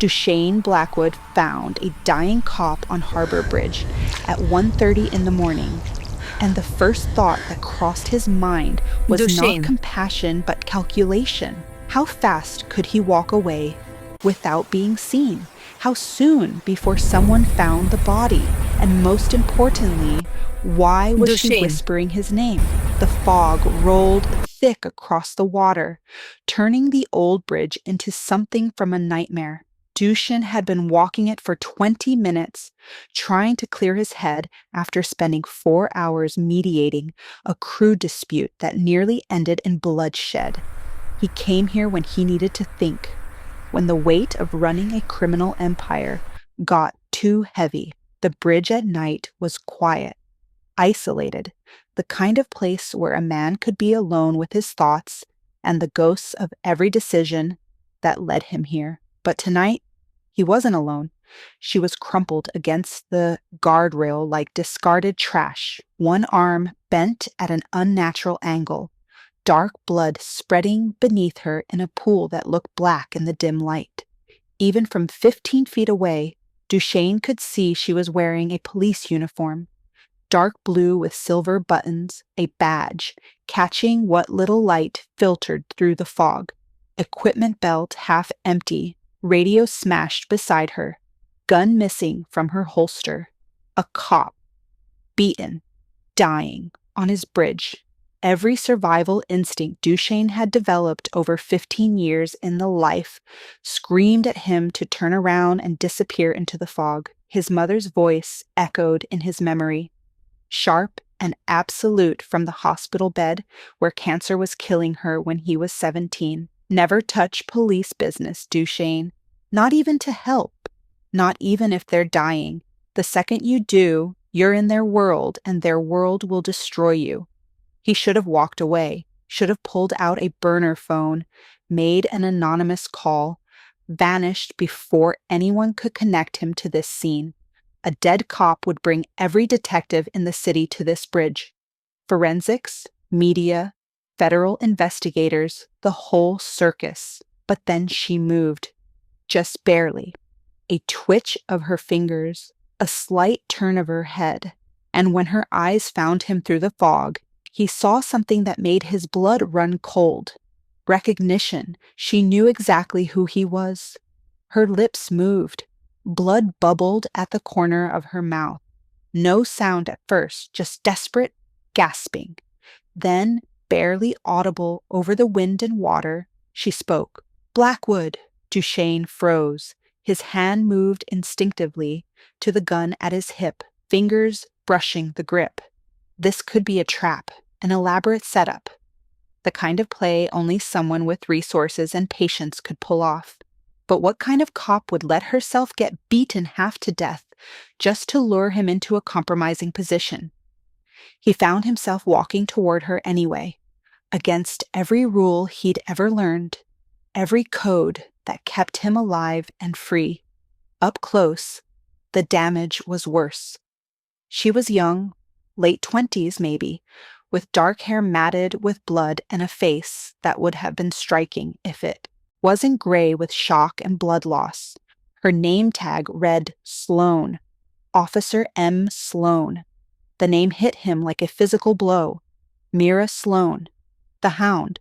Dushane Blackwood found a dying cop on Harbor Bridge at 1:30 in the morning, and the first thought that crossed his mind was not Dushane. compassion but calculation. How fast could he walk away without being seen? How soon before someone found the body? And most importantly, why was she Dushane. whispering his name? The fog rolled thick across the water, turning the old bridge into something from a nightmare. Dushane had been walking it for 20 minutes, trying to clear his head after spending 4 hours mediating a crew dispute that nearly ended in bloodshed. He came here when he needed to think, when the weight of running a criminal empire got too heavy. The bridge at night was quiet, isolated, the kind of place where a man could be alone with his thoughts and the ghosts of every decision that led him here. But tonight, he wasn't alone. She was crumpled against the guardrail like discarded trash, one arm bent at an unnatural angle, dark blood spreading beneath her in a pool that looked black in the dim light. Even from 15 feet away, Dushane could see she was wearing a police uniform, dark blue with silver buttons, a badge, catching what little light filtered through the fog. Equipment belt half empty, radio smashed beside her, gun missing from her holster. A cop, beaten, dying, on his bridge. Every survival instinct Dushane had developed over 15 years in the life screamed at him to turn around and disappear into the fog. His mother's voice echoed in his memory, sharp and absolute from the hospital bed where cancer was killing her when he was 17. Never touch police business, Dushane. Not even to help. Not even if they're dying. The second you do, you're in their world, and their world will destroy you. He should have walked away, should have pulled out a burner phone, made an anonymous call, vanished before anyone could connect him to this scene. A dead cop would bring every detective in the city to this bridge. Forensics, media, federal investigators, the whole circus. But then she moved. Just barely. A twitch of her fingers, a slight turn of her head, and when her eyes found him through the fog, he saw something that made his blood run cold. Recognition. She knew exactly who he was. Her lips moved. Blood bubbled at the corner of her mouth. No sound at first, just desperate gasping. Then, barely audible over the wind and water, she spoke. "Blackwood." Dushane froze. His hand moved instinctively to the gun at his hip, fingers brushing the grip. This could be a trap, an elaborate setup, the kind of play only someone with resources and patience could pull off. But what kind of cop would let herself get beaten half to death just to lure him into a compromising position? He found himself walking toward her anyway, against every rule he'd ever learned, every code that kept him alive and free. Up close, the damage was worse. She was young, late 20s maybe, with dark hair matted with blood and a face that would have been striking if it wasn't gray with shock and blood loss. Her name tag read Sloan, Officer M. Sloan. The name hit him like a physical blow. Mira Sloan, the hound,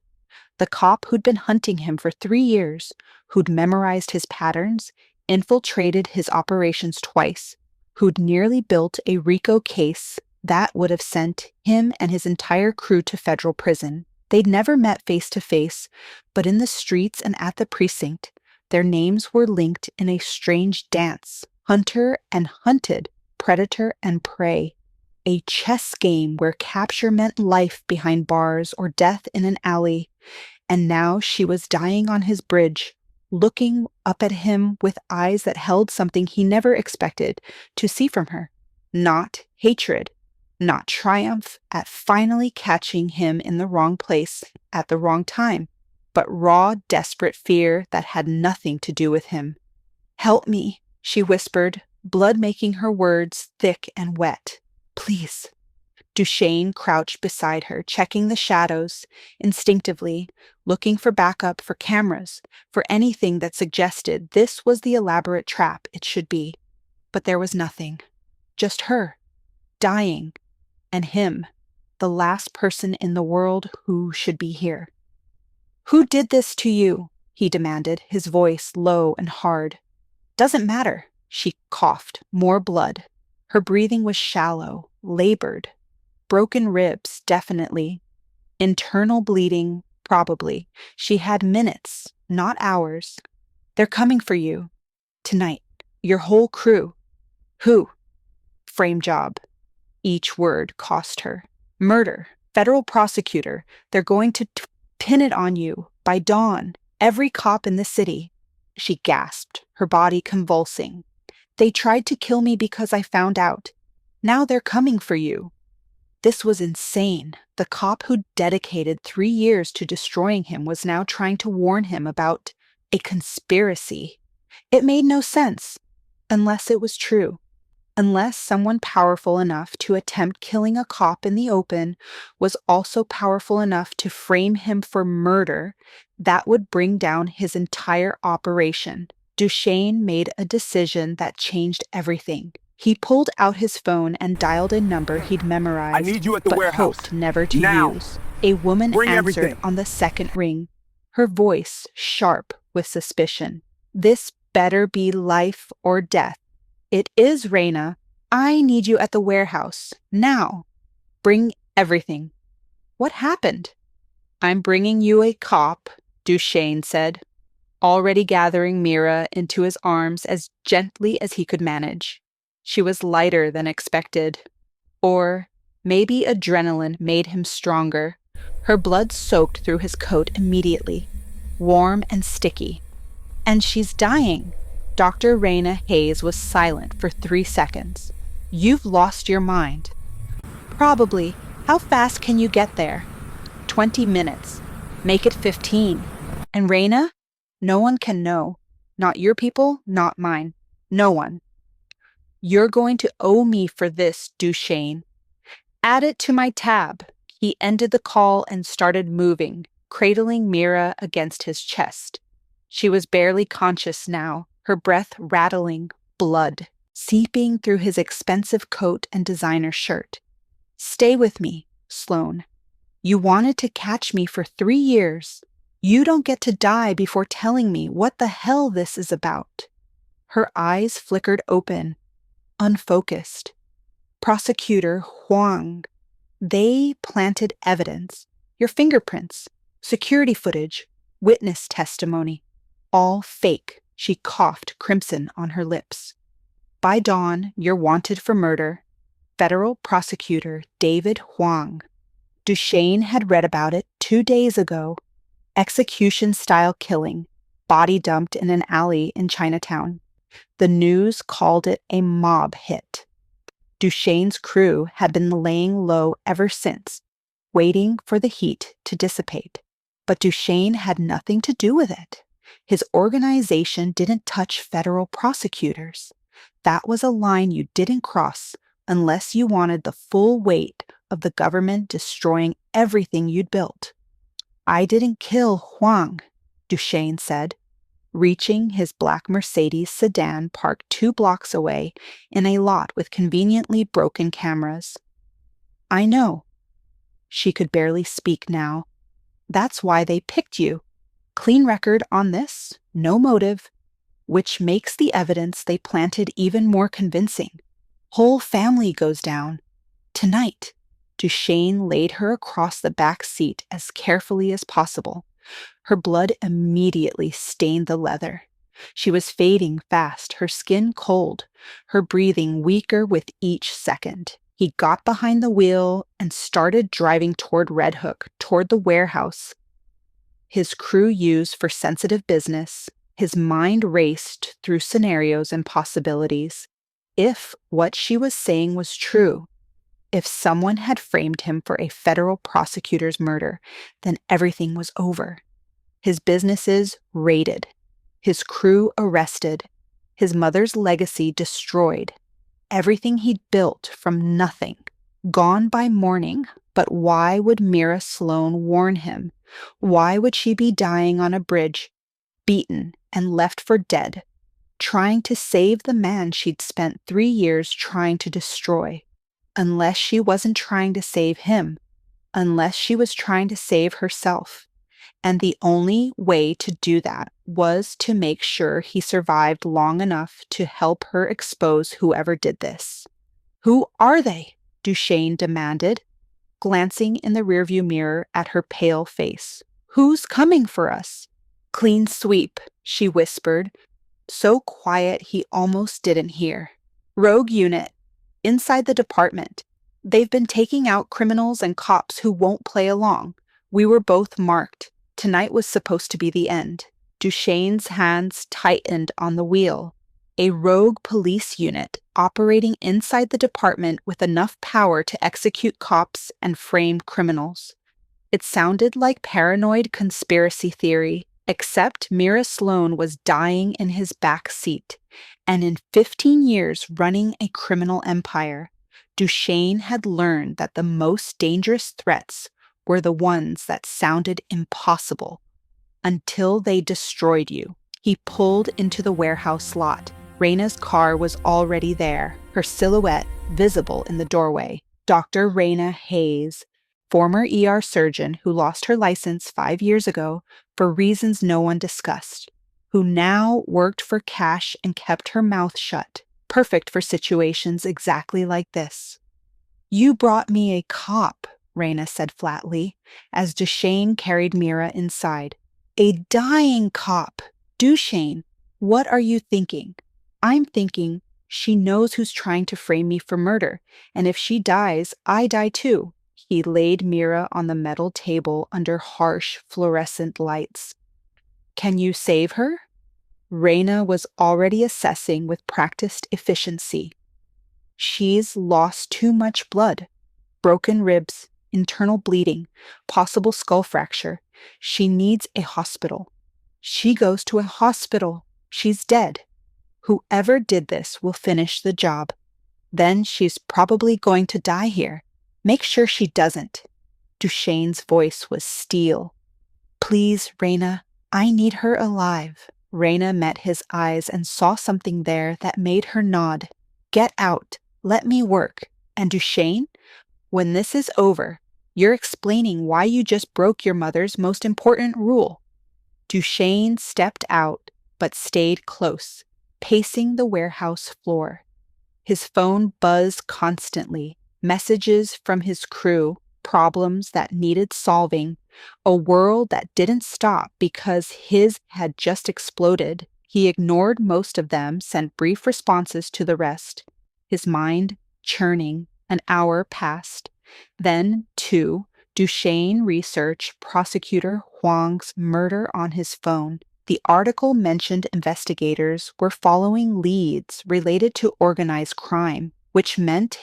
the cop who'd been hunting him for 3 years, who'd memorized his patterns, infiltrated his operations twice, who'd nearly built a RICO case that would have sent him and his entire crew to federal prison. They'd never met face to face, but in the streets and at the precinct, their names were linked in a strange dance. Hunter and hunted, predator and prey. A chess game where capture meant life behind bars or death in an alley. And now she was dying on his bridge, looking up at him with eyes that held something he never expected to see from her. Not hatred, not triumph at finally catching him in the wrong place at the wrong time, but raw, desperate fear that had nothing to do with him. "Help me," she whispered, blood making her words thick and wet. "Please." Dushane crouched beside her, checking the shadows. Instinctively, looking for backup, for cameras, for anything that suggested this was the elaborate trap it should be. But there was nothing. Just her, dying, and him, the last person in the world who should be here. "Who did this to you?" he demanded, his voice low and hard. "Doesn't matter," she coughed, more blood. Her breathing was shallow, labored. Broken ribs, definitely. Internal bleeding, probably. She had minutes, not hours. "They're coming for you. Tonight. Your whole crew." "Who?" "Frame job." Each word cost her. "Murder. Federal prosecutor. They're going to pin it on you. By dawn. Every cop in the city." She gasped, her body convulsing. "They tried to kill me because I found out. Now they're coming for you." This was insane. The cop who'd dedicated 3 years to destroying him was now trying to warn him about a conspiracy. It made no sense, unless it was true. Unless someone powerful enough to attempt killing a cop in the open was also powerful enough to frame him for murder, that would bring down his entire operation. Dushane made a decision that changed everything. He pulled out his phone and dialed a number he'd memorized, "I need you at the but warehouse. hoped never to Now. use. A woman Bring answered everything." on the second ring, her voice sharp with suspicion. "This better be life or death." "It is, Raina. I need you at the warehouse. Now. Bring everything." "What happened?" "I'm bringing you a cop," Dushane said, already gathering Mira into his arms as gently as he could manage. She was lighter than expected. Or maybe adrenaline made him stronger. Her blood soaked through his coat immediately, warm and sticky. "And she's dying." Dr. Raina Hayes was silent for 3 seconds. "You've lost your mind." "Probably. How fast can you get there?" 20 minutes. Make it 15. "And Raina?" "No one can know. Not your people, not mine. No one." "You're going to owe me for this, Dushane." "Add it to my tab." He ended the call and started moving, cradling Mira against his chest. She was barely conscious now, her breath rattling, blood seeping through his expensive coat and designer shirt. "Stay with me, Sloan. You wanted to catch me for 3 years. You don't get to die before telling me what the hell this is about." Her eyes flickered open, unfocused. "Prosecutor Huang. They planted evidence. Your fingerprints, security footage, witness testimony. All fake." She coughed, crimson on her lips. "By dawn, you're wanted for murder. Federal Prosecutor David Huang." Dushane had read about it 2 days ago. Execution-style killing, body dumped in an alley in Chinatown. The news called it a mob hit. Dushane's crew had been laying low ever since, waiting for the heat to dissipate. But Dushane had nothing to do with it. His organization didn't touch federal prosecutors. That was a line you didn't cross unless you wanted the full weight of the government destroying everything you'd built. "I didn't kill Huang," Dushane said, reaching his black Mercedes sedan parked 2 blocks away in a lot with conveniently broken cameras. "I know." She could barely speak now. "That's why they picked you. Clean record on this, no motive, which makes the evidence they planted even more convincing. Whole family goes down. Tonight." Dushane laid her across the back seat as carefully as possible. Her blood immediately stained the leather. She was fading fast, her skin cold, her breathing weaker with each second. He got behind the wheel and started driving toward Red Hook, toward the warehouse his crew used for sensitive business. His mind raced through scenarios and possibilities. If what she was saying was true, if someone had framed him for a federal prosecutor's murder, then everything was over. His businesses raided, his crew arrested, his mother's legacy destroyed, everything he'd built from nothing, gone by morning, But why would Mira Sloan warn him? Why would she be dying on a bridge, beaten and left for dead, trying to save the man she'd spent 3 years trying to destroy? Unless she wasn't trying to save him, unless she was trying to save herself. And the only way to do that was to make sure he survived long enough to help her expose whoever did this. "Who are they?" Dushane demanded, glancing in the rearview mirror at her pale face. "Who's coming for us?" "Clean sweep," she whispered, so quiet he almost didn't hear. "Rogue unit, inside the department. They've been taking out criminals and cops who won't play along. We were both marked. Tonight was supposed to be the end." Dushane's hands tightened on the wheel. A rogue police unit operating inside the department with enough power to execute cops and frame criminals. It sounded like paranoid conspiracy theory, except Mira Sloan was dying in his back seat, and in 15 years running a criminal empire, Dushane had learned that the most dangerous threats were the ones that sounded impossible until they destroyed you. He pulled into the warehouse lot. Raina's car was already there, her silhouette visible in the doorway. Dr. Raina Hayes, former ER surgeon who lost her license 5 years ago for reasons no one discussed, who now worked for cash and kept her mouth shut, perfect for situations exactly like this. "You brought me a cop," Raina said flatly, as Dushane carried Mira inside. "A dying cop. Dushane, what are you thinking?" "I'm thinking she knows who's trying to frame me for murder, and if she dies, I die too." He laid Mira on the metal table under harsh fluorescent lights. "Can you save her?" Raina was already assessing with practiced efficiency. "She's lost too much blood. Broken ribs, internal bleeding, possible skull fracture. She needs a hospital." "She goes to a hospital. She's dead. Whoever did this will finish the job. Then she's probably going to die here. Make sure she doesn't." Dushane's voice was steel. "Please, Raina, I need her alive." Raina met his eyes and saw something there that made her nod. "Get out. Let me work. And Dushane, when this is over, you're explaining why you just broke your mother's most important rule." Dushane stepped out, but stayed close, pacing the warehouse floor. His phone buzzed constantly, messages from his crew, problems that needed solving, a world that didn't stop because his had just exploded. He ignored most of them, sent brief responses to the rest. His mind churning. An hour passed. Then, 2, Dushane researched Prosecutor Huang's murder on his phone. The article mentioned investigators were following leads related to organized crime, which meant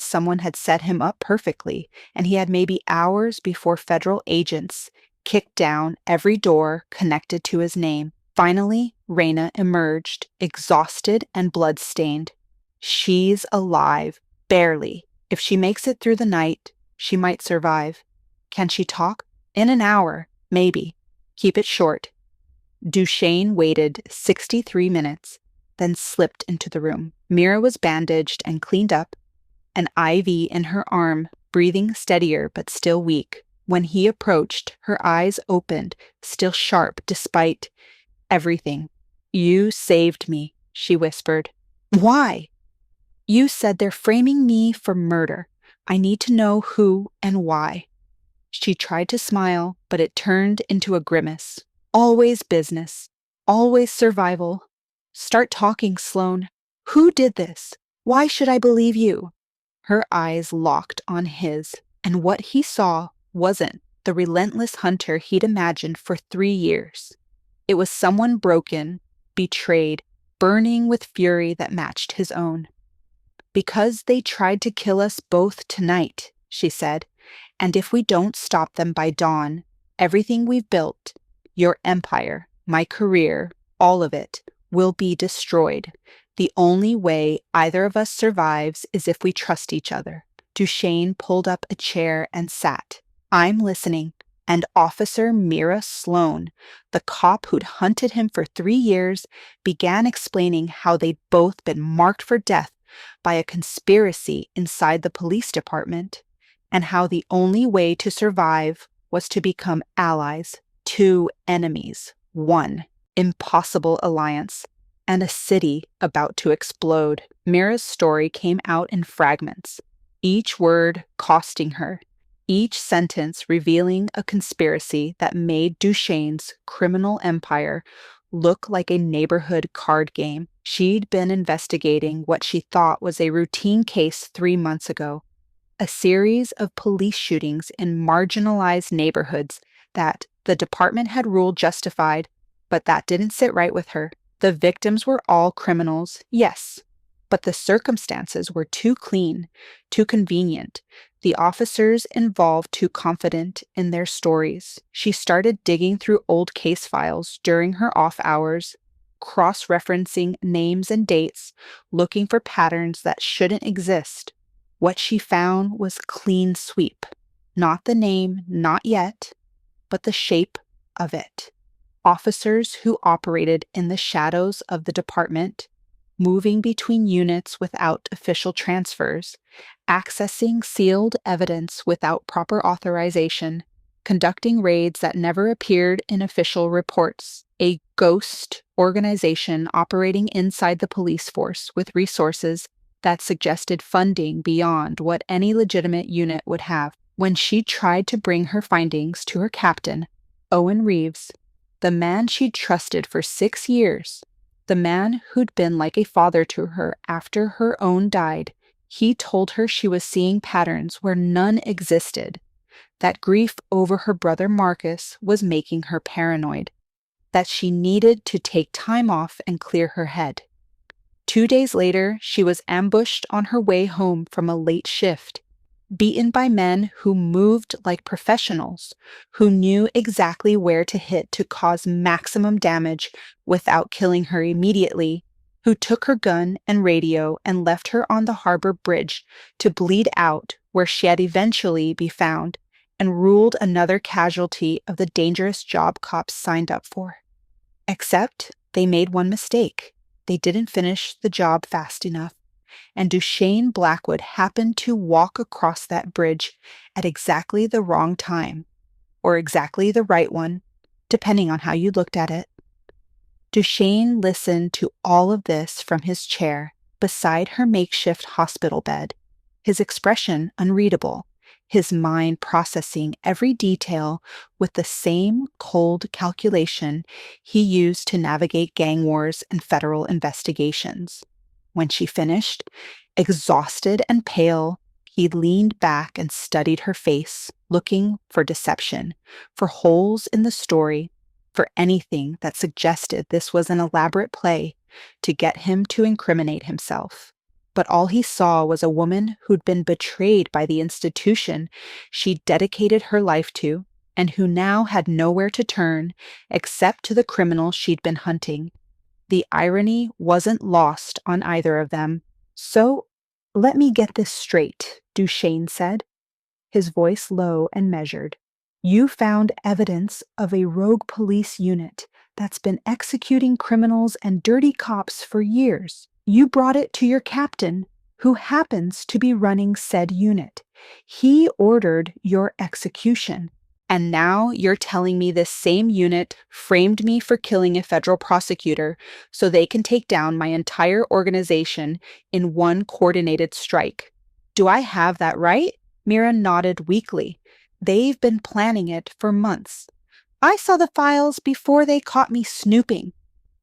someone had set him up perfectly, and he had maybe hours before federal agents kicked down every door connected to his name. Finally, Raina emerged, exhausted and blood-stained. She's alive, barely. If she makes it through the night, she might survive. Can she talk? In an hour, maybe. Keep it short. Dushane waited 63 minutes, then slipped into the room. Mira was bandaged and cleaned up, an IV in her arm, breathing steadier but still weak. When he approached, her eyes opened, still sharp despite everything. "You saved me," she whispered. "Why?" "You said they're framing me for murder. I need to know who and why." She tried to smile, but it turned into a grimace. "Always business. Always survival. Start talking, Sloan. Who did this? Why should I believe you?" Her eyes locked on his, and what he saw wasn't the relentless hunter he'd imagined for 3 years. It was someone broken, betrayed, burning with fury that matched his own. "Because they tried to kill us both tonight," she said, "and if we don't stop them by dawn, everything we've built, your empire, my career, all of it, will be destroyed. The only way either of us survives is if we trust each other." Dushane pulled up a chair and sat. "I'm listening." And Officer Mira Sloan, the cop who'd hunted him for 3 years, began explaining how they'd both been marked for death by a conspiracy inside the police department, and how the only way to survive was to become allies, two enemies, one impossible alliance, and a city about to explode. Mira's story came out in fragments, each word costing her, each sentence revealing a conspiracy that made Dushane's criminal empire look like a neighborhood card game. She'd been investigating what she thought was a routine case 3 months ago, a series of police shootings in marginalized neighborhoods that the department had ruled justified, but that didn't sit right with her. The victims were all criminals, yes, but the circumstances were too clean, too convenient. The officers involved too confident in their stories. She started digging through old case files during her off hours, cross-referencing names and dates, looking for patterns that shouldn't exist. What she found was clean sweep. Not the name, not yet, but the shape of it. Officers who operated in the shadows of the department, moving between units without official transfers, accessing sealed evidence without proper authorization, conducting raids that never appeared in official reports, a ghost organization operating inside the police force with resources that suggested funding beyond what any legitimate unit would have. When she tried to bring her findings to her captain, Owen Reeves, the man she'd trusted for 6 years, the man who'd been like a father to her after her own died, he told her she was seeing patterns where none existed, that grief over her brother Marcus was making her paranoid, that she needed to take time off and clear her head. 2 days later, she was ambushed on her way home from a late shift, beaten by men who moved like professionals, who knew exactly where to hit to cause maximum damage without killing her immediately, who took her gun and radio and left her on the harbor bridge to bleed out where she'd eventually be found, and ruled another casualty of the dangerous job cops signed up for. Except they made one mistake. They didn't finish the job fast enough, and Dushane Blackwood happened to walk across that bridge at exactly the wrong time, or exactly the right one, depending on how you looked at it. Dushane listened to all of this from his chair beside her makeshift hospital bed, his expression unreadable, his mind processing every detail with the same cold calculation he used to navigate gang wars and federal investigations. When she finished, exhausted and pale, he leaned back and studied her face, looking for deception, for holes in the story, for anything that suggested this was an elaborate play to get him to incriminate himself. But all he saw was a woman who'd been betrayed by the institution she'd dedicated her life to, and who now had nowhere to turn except to the criminal she'd been hunting. The irony wasn't lost on either of them. "So, let me get this straight," Dushane said, his voice low and measured. "You found evidence of a rogue police unit that's been executing criminals and dirty cops for years. You brought it to your captain, who happens to be running said unit. He ordered your execution. And now you're telling me this same unit framed me for killing a federal prosecutor so they can take down my entire organization in one coordinated strike. Do I have that right?" Mira nodded weakly. "They've been planning it for months. I saw the files before they caught me snooping.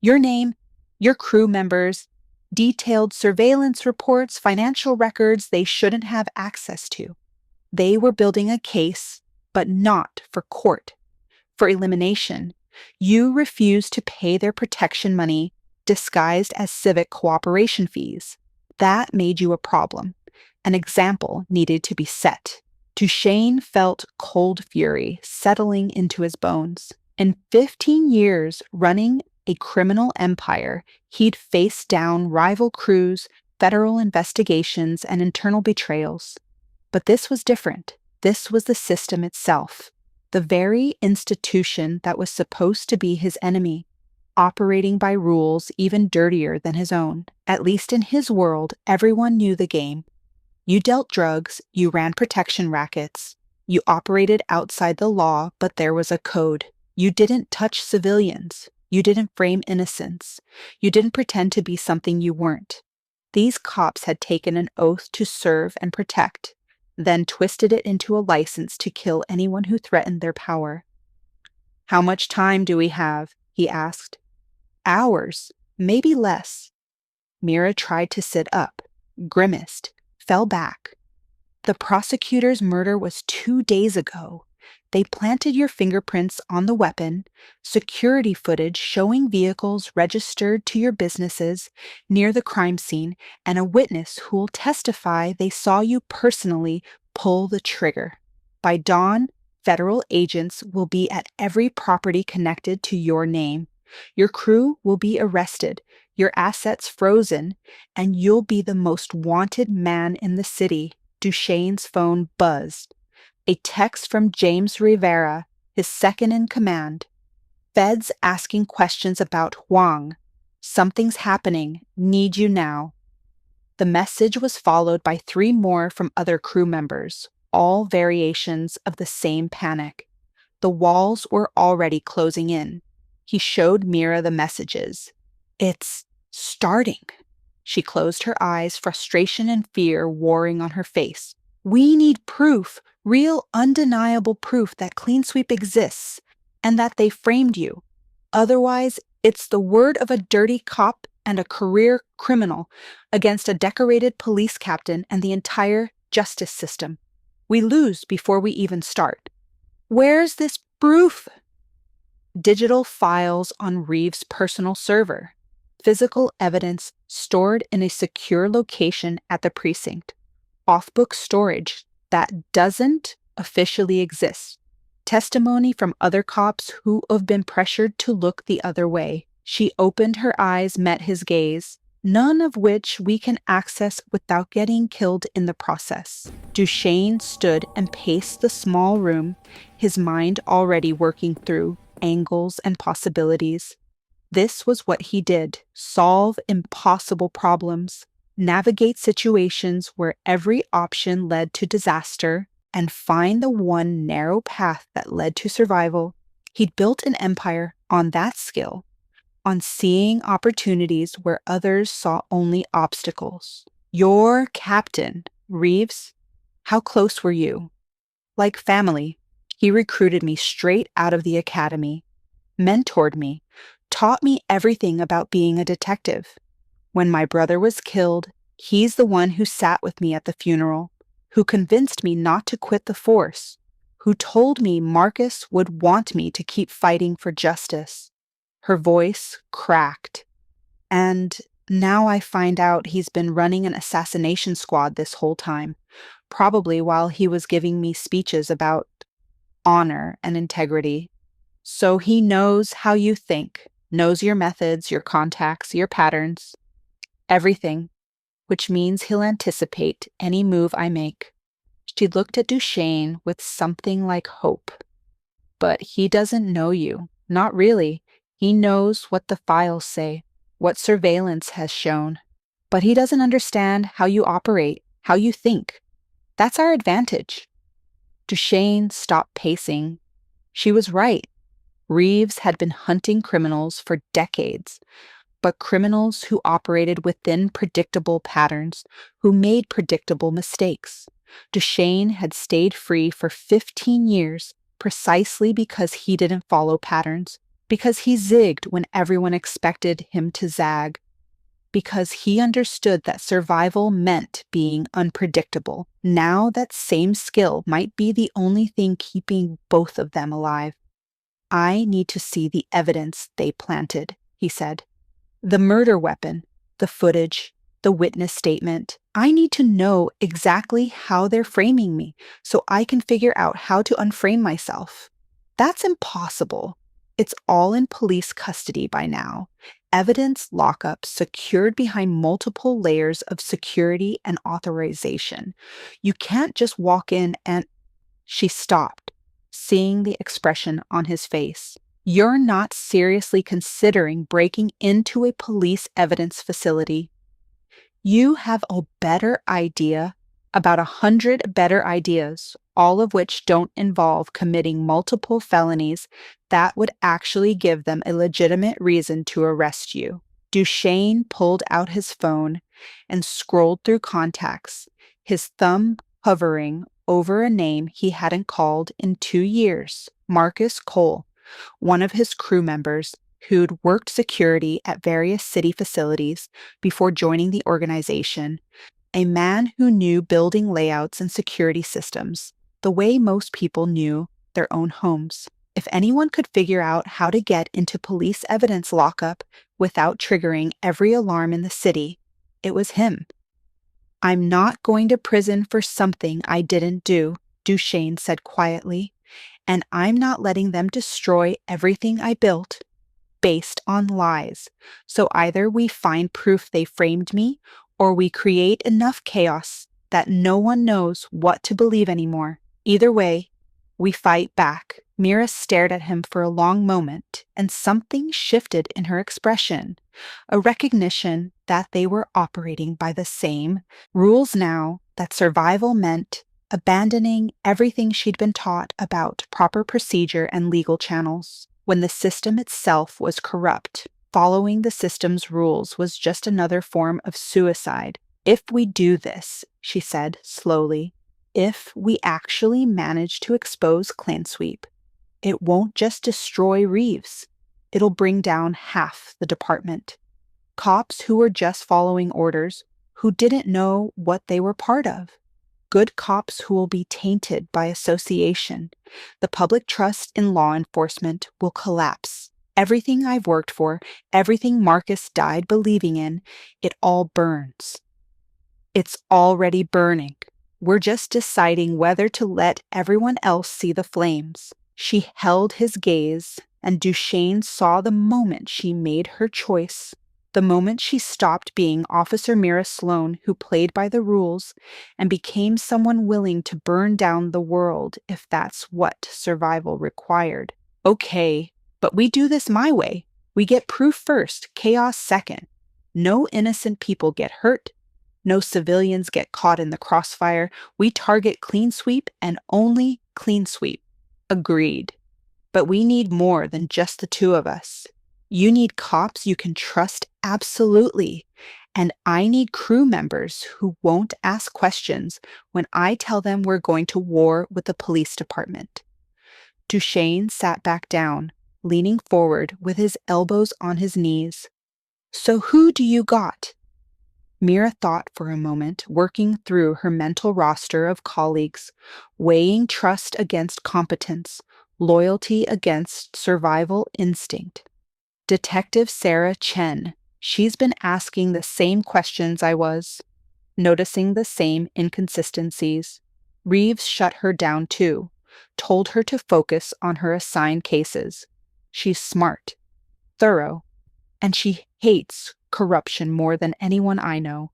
Your name, your crew members, detailed surveillance reports, financial records they shouldn't have access to. They were building a case, but not for court, for elimination. You refused to pay their protection money, disguised as civic cooperation fees. That made you a problem. An example needed to be set." Dushane felt cold fury settling into his bones. In 15 years running a criminal empire, he'd faced down rival crews, federal investigations, and internal betrayals. But this was different. This was the system itself, the very institution that was supposed to be his enemy, operating by rules even dirtier than his own. At least in his world, everyone knew the game. You dealt drugs, you ran protection rackets, you operated outside the law, but there was a code. You didn't touch civilians. You didn't frame innocents. You didn't pretend to be something you weren't. These cops had taken an oath to serve and protect, then twisted it into a license to kill anyone who threatened their power. "How much time do we have?" he asked. "Hours, maybe less." Mira tried to sit up, grimaced, fell back. "The prosecutor's murder was 2 days ago. They planted your fingerprints on the weapon, security footage showing vehicles registered to your businesses near the crime scene, and a witness who'll testify they saw you personally pull the trigger. By dawn, federal agents will be at every property connected to your name. Your crew will be arrested, your assets frozen, and you'll be the most wanted man in the city." Dushane's phone buzzed. A text from James Rivera, his second in command. "Feds asking questions about Huang. Something's happening. Need you now." The message was followed by 3 more from other crew members, all variations of the same panic. The walls were already closing in. He showed Mira the messages. "It's starting." She closed her eyes, frustration and fear warring on her face. "We need proof, real undeniable proof that Clean Sweep exists and that they framed you. Otherwise, it's the word of a dirty cop and a career criminal against a decorated police captain and the entire justice system. We lose before we even start." "Where's this proof?" "Digital files on Reeves' personal server. Physical evidence stored in a secure location at the precinct. Off-book storage that doesn't officially exist. Testimony from other cops who have been pressured to look the other way." She opened her eyes, met his gaze. "None of which we can access without getting killed in the process." Dushane stood and paced the small room, his mind already working through angles and possibilities. This was what he did: solve impossible problems, navigate situations where every option led to disaster, and find the one narrow path that led to survival. He'd built an empire on that skill, on seeing opportunities where others saw only obstacles. "Your captain, Reeves, how close were you?" "Like family. He recruited me straight out of the academy, mentored me, taught me everything about being a detective. When my brother was killed, he's the one who sat with me at the funeral, who convinced me not to quit the force, who told me Marcus would want me to keep fighting for justice." Her voice cracked. "And now I find out he's been running an assassination squad this whole time, probably while he was giving me speeches about honor and integrity. So he knows how you think, knows your methods, your contacts, your patterns, everything, which means he'll anticipate any move I make." She looked at Dushane with something like hope. "But he doesn't know you. Not really. He knows what the files say, what surveillance has shown. But he doesn't understand how you operate, how you think. That's our advantage." Dushane stopped pacing. She was right. Reeves had been hunting criminals for decades, but criminals who operated within predictable patterns, who made predictable mistakes. Dushane had stayed free for 15 years precisely because he didn't follow patterns, because he zigged when everyone expected him to zag, because he understood that survival meant being unpredictable. Now that same skill might be the only thing keeping both of them alive. "I need to see the evidence they planted," he said. "The murder weapon, the footage, the witness statement. I need to know exactly how they're framing me so I can figure out how to unframe myself." "That's impossible. It's all in police custody by now. Evidence lockup secured behind multiple layers of security and authorization. You can't just walk in and... She stopped, seeing the expression on his face. You're not seriously considering breaking into a police evidence facility. You have a better idea, about 100 better ideas, all of which don't involve committing multiple felonies that would actually give them a legitimate reason to arrest you. Dushane pulled out his phone and scrolled through contacts, his thumb hovering over a name he hadn't called in 2 years, Marcus Cole, one of his crew members who'd worked security at various city facilities before joining the organization, a man who knew building layouts and security systems the way most people knew their own homes. If anyone could figure out how to get into police evidence lockup without triggering every alarm in the city, it was him. I'm not going to prison for something I didn't do, Dushane said quietly, and I'm not letting them destroy everything I built based on lies. So either we find proof they framed me, or we create enough chaos that no one knows what to believe anymore. Either way, we fight back. Mira stared at him for a long moment, and something shifted in her expression, a recognition that they were operating by the same rules now, that survival meant abandoning everything she'd been taught about proper procedure and legal channels. When the system itself was corrupt, following the system's rules was just another form of suicide. If we do this, she said slowly, if we actually manage to expose Clansweep, it won't just destroy Reeves. It'll bring down half the department. Cops who were just following orders, who didn't know what they were part of. Good cops who will be tainted by association. The public trust in law enforcement will collapse. Everything I've worked for, everything Marcus died believing in, it all burns. It's already burning. We're just deciding whether to let everyone else see the flames. She held his gaze, and Dushane saw the moment she made her choice. The moment she stopped being Officer Mira Sloan, who played by the rules, and became someone willing to burn down the world if that's what survival required. Okay, but we do this my way. We get proof first, chaos second. No innocent people get hurt. No civilians get caught in the crossfire. We target clean sweep and only clean sweep. Agreed. But we need more than just the two of us. You need cops you can trust absolutely. And I need crew members who won't ask questions when I tell them we're going to war with the police department. Dushane sat back down, leaning forward with his elbows on his knees. So who do you got? Mira thought for a moment, working through her mental roster of colleagues, weighing trust against competence, loyalty against survival instinct. Detective Sarah Chen. She's been asking the same questions I was, noticing the same inconsistencies. Reeves shut her down too, told her to focus on her assigned cases. She's smart, thorough, and she hates corruption more than anyone I know.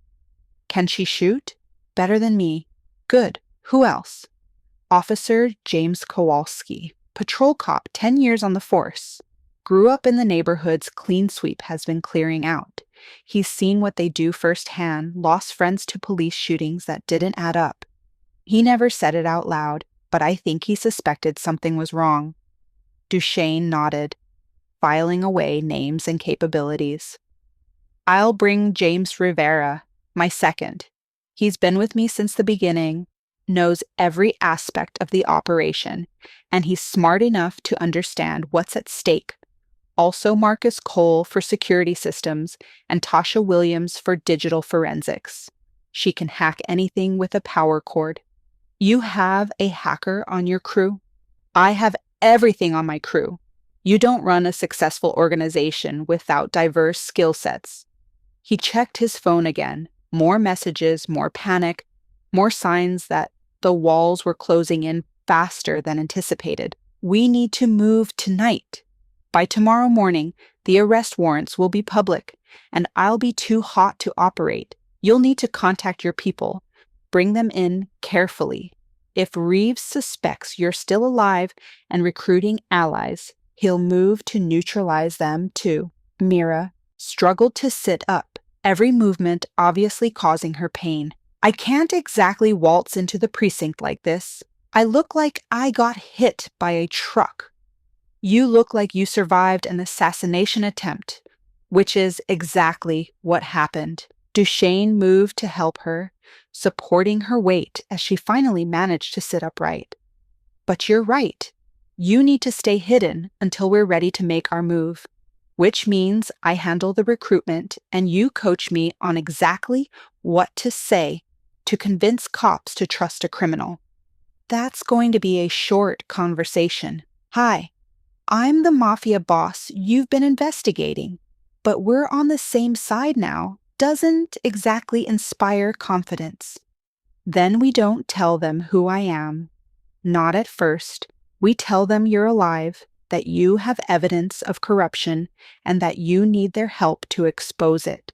Can she shoot? Better than me. Good. Who else? Officer James Kowalski, patrol cop, 10 years on the force. Grew up in the neighborhoods Clean Sweep has been clearing out. He's seen what they do firsthand, lost friends to police shootings that didn't add up. He never said it out loud, but I think he suspected something was wrong. Dushane nodded, filing away names and capabilities. I'll bring James Rivera, my second. He's been with me since the beginning, knows every aspect of the operation, and he's smart enough to understand what's at stake. Also Marcus Cole for security systems and Tasha Williams for digital forensics. She can hack anything with a power cord. You have a hacker on your crew? I have everything on my crew. You don't run a successful organization without diverse skill sets. He checked his phone again. More messages, more panic, more signs that the walls were closing in faster than anticipated. We need to move tonight. By tomorrow morning, the arrest warrants will be public, and I'll be too hot to operate. You'll need to contact your people. Bring them in carefully. If Reeves suspects you're still alive and recruiting allies, he'll move to neutralize them too." Mira struggled to sit up, every movement obviously causing her pain. "I can't exactly waltz into the precinct like this. I look like I got hit by a truck. You look like you survived an assassination attempt, which is exactly what happened." Dushane moved to help her, supporting her weight as she finally managed to sit upright. "But you're right. You need to stay hidden until we're ready to make our move, which means I handle the recruitment and you coach me on exactly what to say to convince cops to trust a criminal." "That's going to be a short conversation. Hi, I'm the mafia boss you've been investigating, but we're on the same side now doesn't exactly inspire confidence." "Then we don't tell them who I am. Not at first. We tell them you're alive, that you have evidence of corruption, and that you need their help to expose it.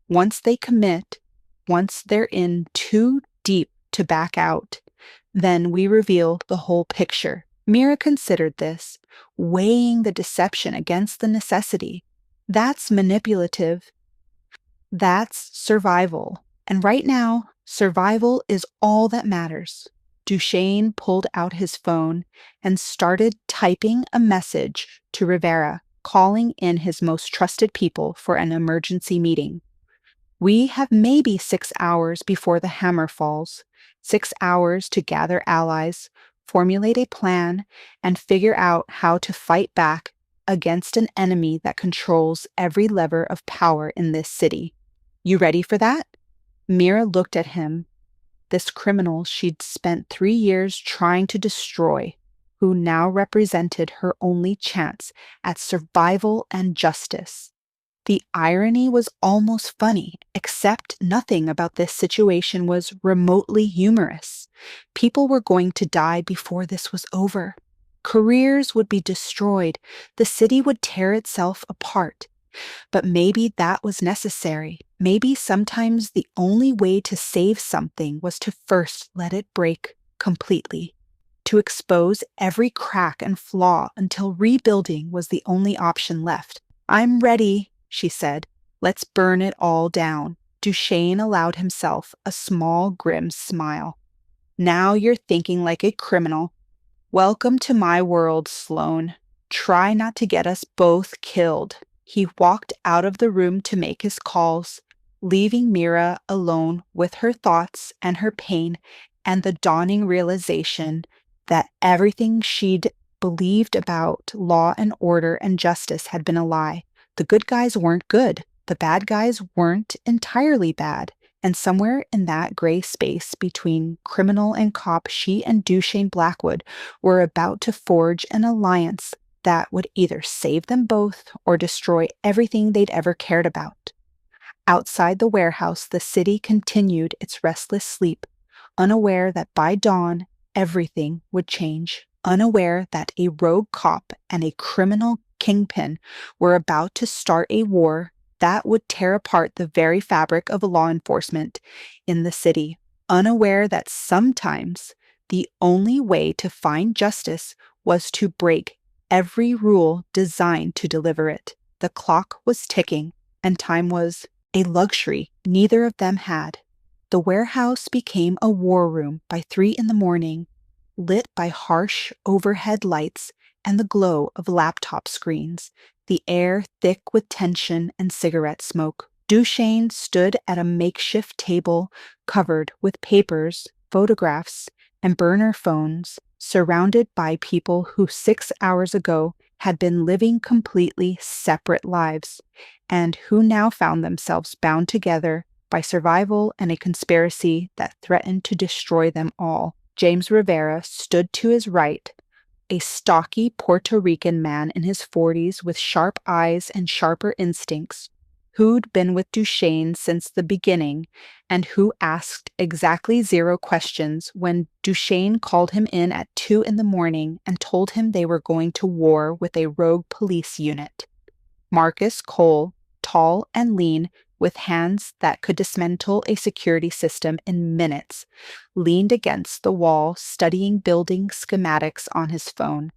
Once they commit, once they're in too deep to back out, then we reveal the whole picture." Mira considered this, weighing the deception against the necessity. That's manipulative. That's survival. And right now, survival is all that matters. Dushane pulled out his phone and started typing a message to Rivera, calling in his most trusted people for an emergency meeting. "We have maybe 6 hours before the hammer falls. 6 hours to gather allies, formulate a plan, and figure out how to fight back against an enemy that controls every lever of power in this city. You ready for that?" Mira looked at him, this criminal she'd spent 3 years trying to destroy, who now represented her only chance at survival and justice. The irony was almost funny, except nothing about this situation was remotely humorous. People were going to die before this was over. Careers would be destroyed. The city would tear itself apart. But maybe that was necessary. Maybe sometimes the only way to save something was to first let it break completely, to expose every crack and flaw until rebuilding was the only option left. "I'm ready," she said. "Let's burn it all down." Dushane allowed himself a small, grim smile. "Now you're thinking like a criminal. Welcome to my world, Sloan. Try not to get us both killed." He walked out of the room to make his calls, leaving Mira alone with her thoughts and her pain and the dawning realization that everything she'd believed about law and order and justice had been a lie. The good guys weren't good. The bad guys weren't entirely bad. And somewhere in that gray space between criminal and cop, she and Dushane Blackwood were about to forge an alliance that would either save them both or destroy everything they'd ever cared about. Outside the warehouse, the city continued its restless sleep, unaware that by dawn, everything would change, unaware that a rogue cop and a criminal kingpin were about to start a war that would tear apart the very fabric of law enforcement in the city, unaware that sometimes the only way to find justice was to break every rule designed to deliver it. The clock was ticking, and time was a luxury neither of them had. The warehouse became a war room by 3 in the morning, lit by harsh overhead lights and the glow of laptop screens, the air thick with tension and cigarette smoke. Dushane stood at a makeshift table covered with papers, photographs, and burner phones, surrounded by people who 6 hours ago had been living completely separate lives, and who now found themselves bound together by survival and a conspiracy that threatened to destroy them all. James Rivera stood to his right, a stocky Puerto Rican man in his 40s with sharp eyes and sharper instincts, who'd been with Dushane since the beginning, and who asked exactly 0 questions when Dushane called him in at 2 in the morning and told him they were going to war with a rogue police unit. Marcus Cole, tall and lean, with hands that could dismantle a security system in minutes, leaned against the wall studying building schematics on his phone.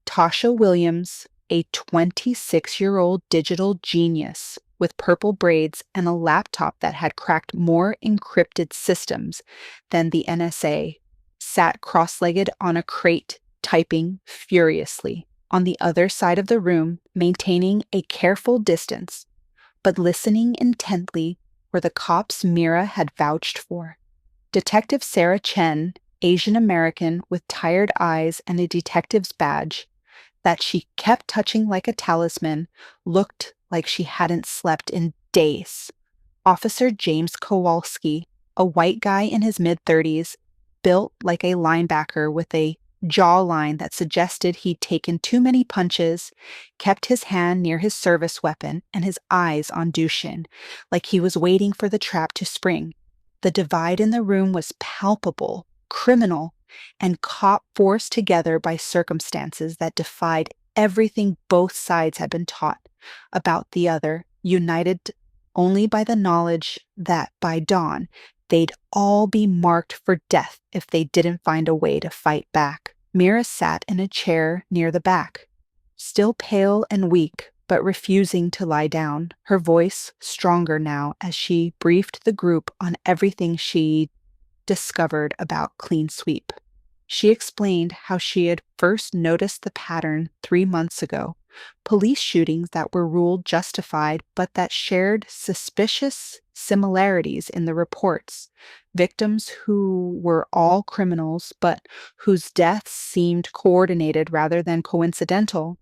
Tasha Williams, a 26-year-old digital genius with purple braids and a laptop that had cracked more encrypted systems than the NSA, sat cross-legged on a crate, typing furiously. On the other side of the room, maintaining a careful distance, but listening intently, were the cops Mira had vouched for. Detective Sarah Chen, Asian American with tired eyes and a detective's badge, that she kept touching like a talisman, looked like she hadn't slept in days. Officer James Kowalski, a white guy in his mid-30s, built like a linebacker with a jawline that suggested he'd taken too many punches, kept his hand near his service weapon and his eyes on Dushane, like he was waiting for the trap to spring. The divide in the room was palpable, criminal, and cop forced together by circumstances that defied everything both sides had been taught about the other, united only by the knowledge that by dawn they'd all be marked for death if they didn't find a way to fight back. Mira sat in a chair near the back, still pale and weak, but refusing to lie down, her voice stronger now as she briefed the group on everything she discovered about Clean Sweep. She explained how she had first noticed the pattern 3 months ago, police shootings that were ruled justified but that shared suspicious similarities in the reports, victims who were all criminals but whose deaths seemed coordinated rather than coincidental,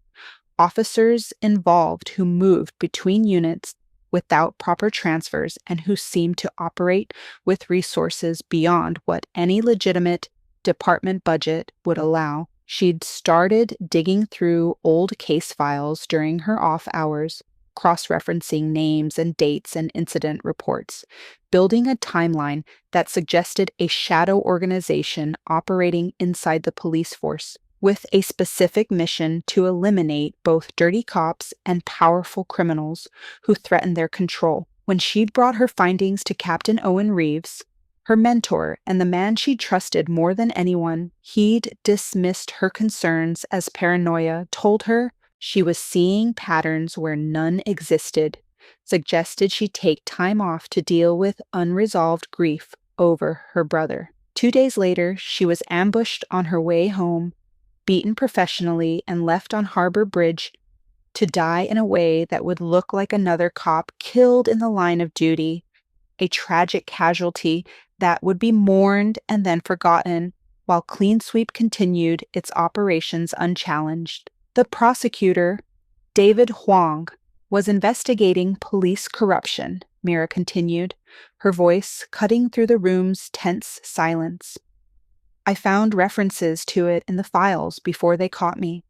officers involved who moved between units without proper transfers and who seemed to operate with resources beyond what any legitimate department budget would allow. She'd started digging through old case files during her off hours, cross-referencing names and dates and incident reports, building a timeline that suggested a shadow organization operating inside the police force, with a specific mission to eliminate both dirty cops and powerful criminals who threatened their control. When she'd brought her findings to Captain Owen Reeves, her mentor and the man she trusted more than anyone, he'd dismissed her concerns as paranoia, told her she was seeing patterns where none existed, suggested she take time off to deal with unresolved grief over her brother. 2 days later, she was ambushed on her way home, beaten professionally, and left on Harbor Bridge to die in a way that would look like another cop killed in the line of duty, a tragic casualty that would be mourned and then forgotten while Clean Sweep continued its operations unchallenged. The prosecutor, David Huang, was investigating police corruption, Mira continued, her voice cutting through the room's tense silence. I found references to it in the files before they caught me.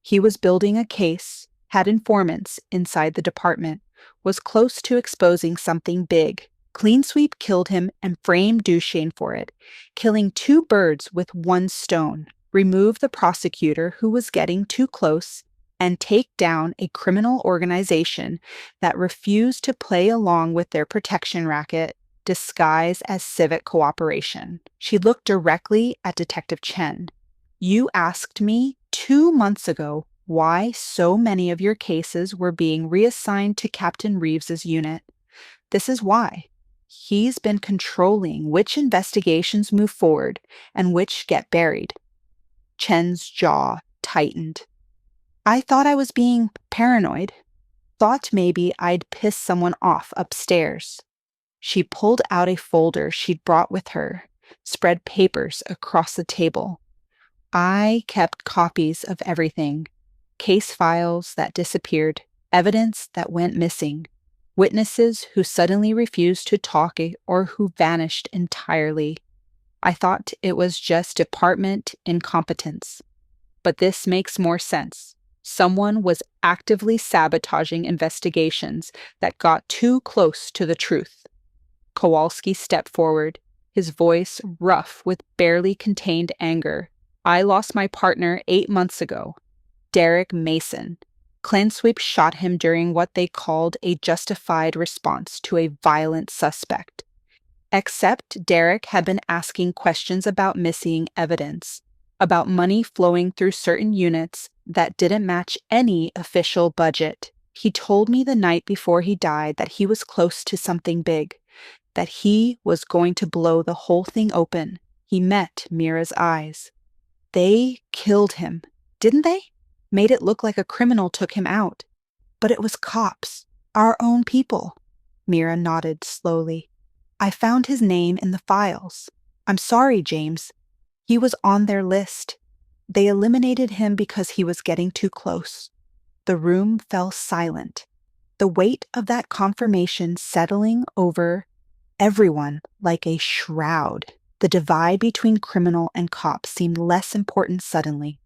He was building a case, had informants inside the department, was close to exposing something big. Clean Sweep killed him and framed Dushane for it, killing 2 birds with 1 stone. Remove the prosecutor who was getting too close and take down a criminal organization that refused to play along with their protection racket, disguised as civic cooperation. She looked directly at Detective Chen. You asked me 2 months ago why so many of your cases were being reassigned to Captain Reeves's unit. This is why. He's been controlling which investigations move forward and which get buried. Chen's jaw tightened. I thought I was being paranoid. Thought maybe I'd piss someone off upstairs. She pulled out a folder she'd brought with her, spread papers across the table. I kept copies of everything. Case files that disappeared, evidence that went missing, witnesses who suddenly refused to talk or who vanished entirely. I thought it was just department incompetence. But this makes more sense. Someone was actively sabotaging investigations that got too close to the truth. Kowalski stepped forward, his voice rough with barely contained anger. I lost my partner 8 months ago, Derek Mason. Cleansweep shot him during what they called a justified response to a violent suspect. Except Derek had been asking questions about missing evidence, about money flowing through certain units that didn't match any official budget. He told me the night before he died that he was close to something big, that he was going to blow the whole thing open. He met Mira's eyes. They killed him, didn't they? Made it look like a criminal took him out. But it was cops, our own people. Mira nodded slowly. I found his name in the files. I'm sorry, James. He was on their list. They eliminated him because he was getting too close. The room fell silent, the weight of that confirmation settling over everyone like a shroud. The divide between criminal and cop seemed less important suddenly,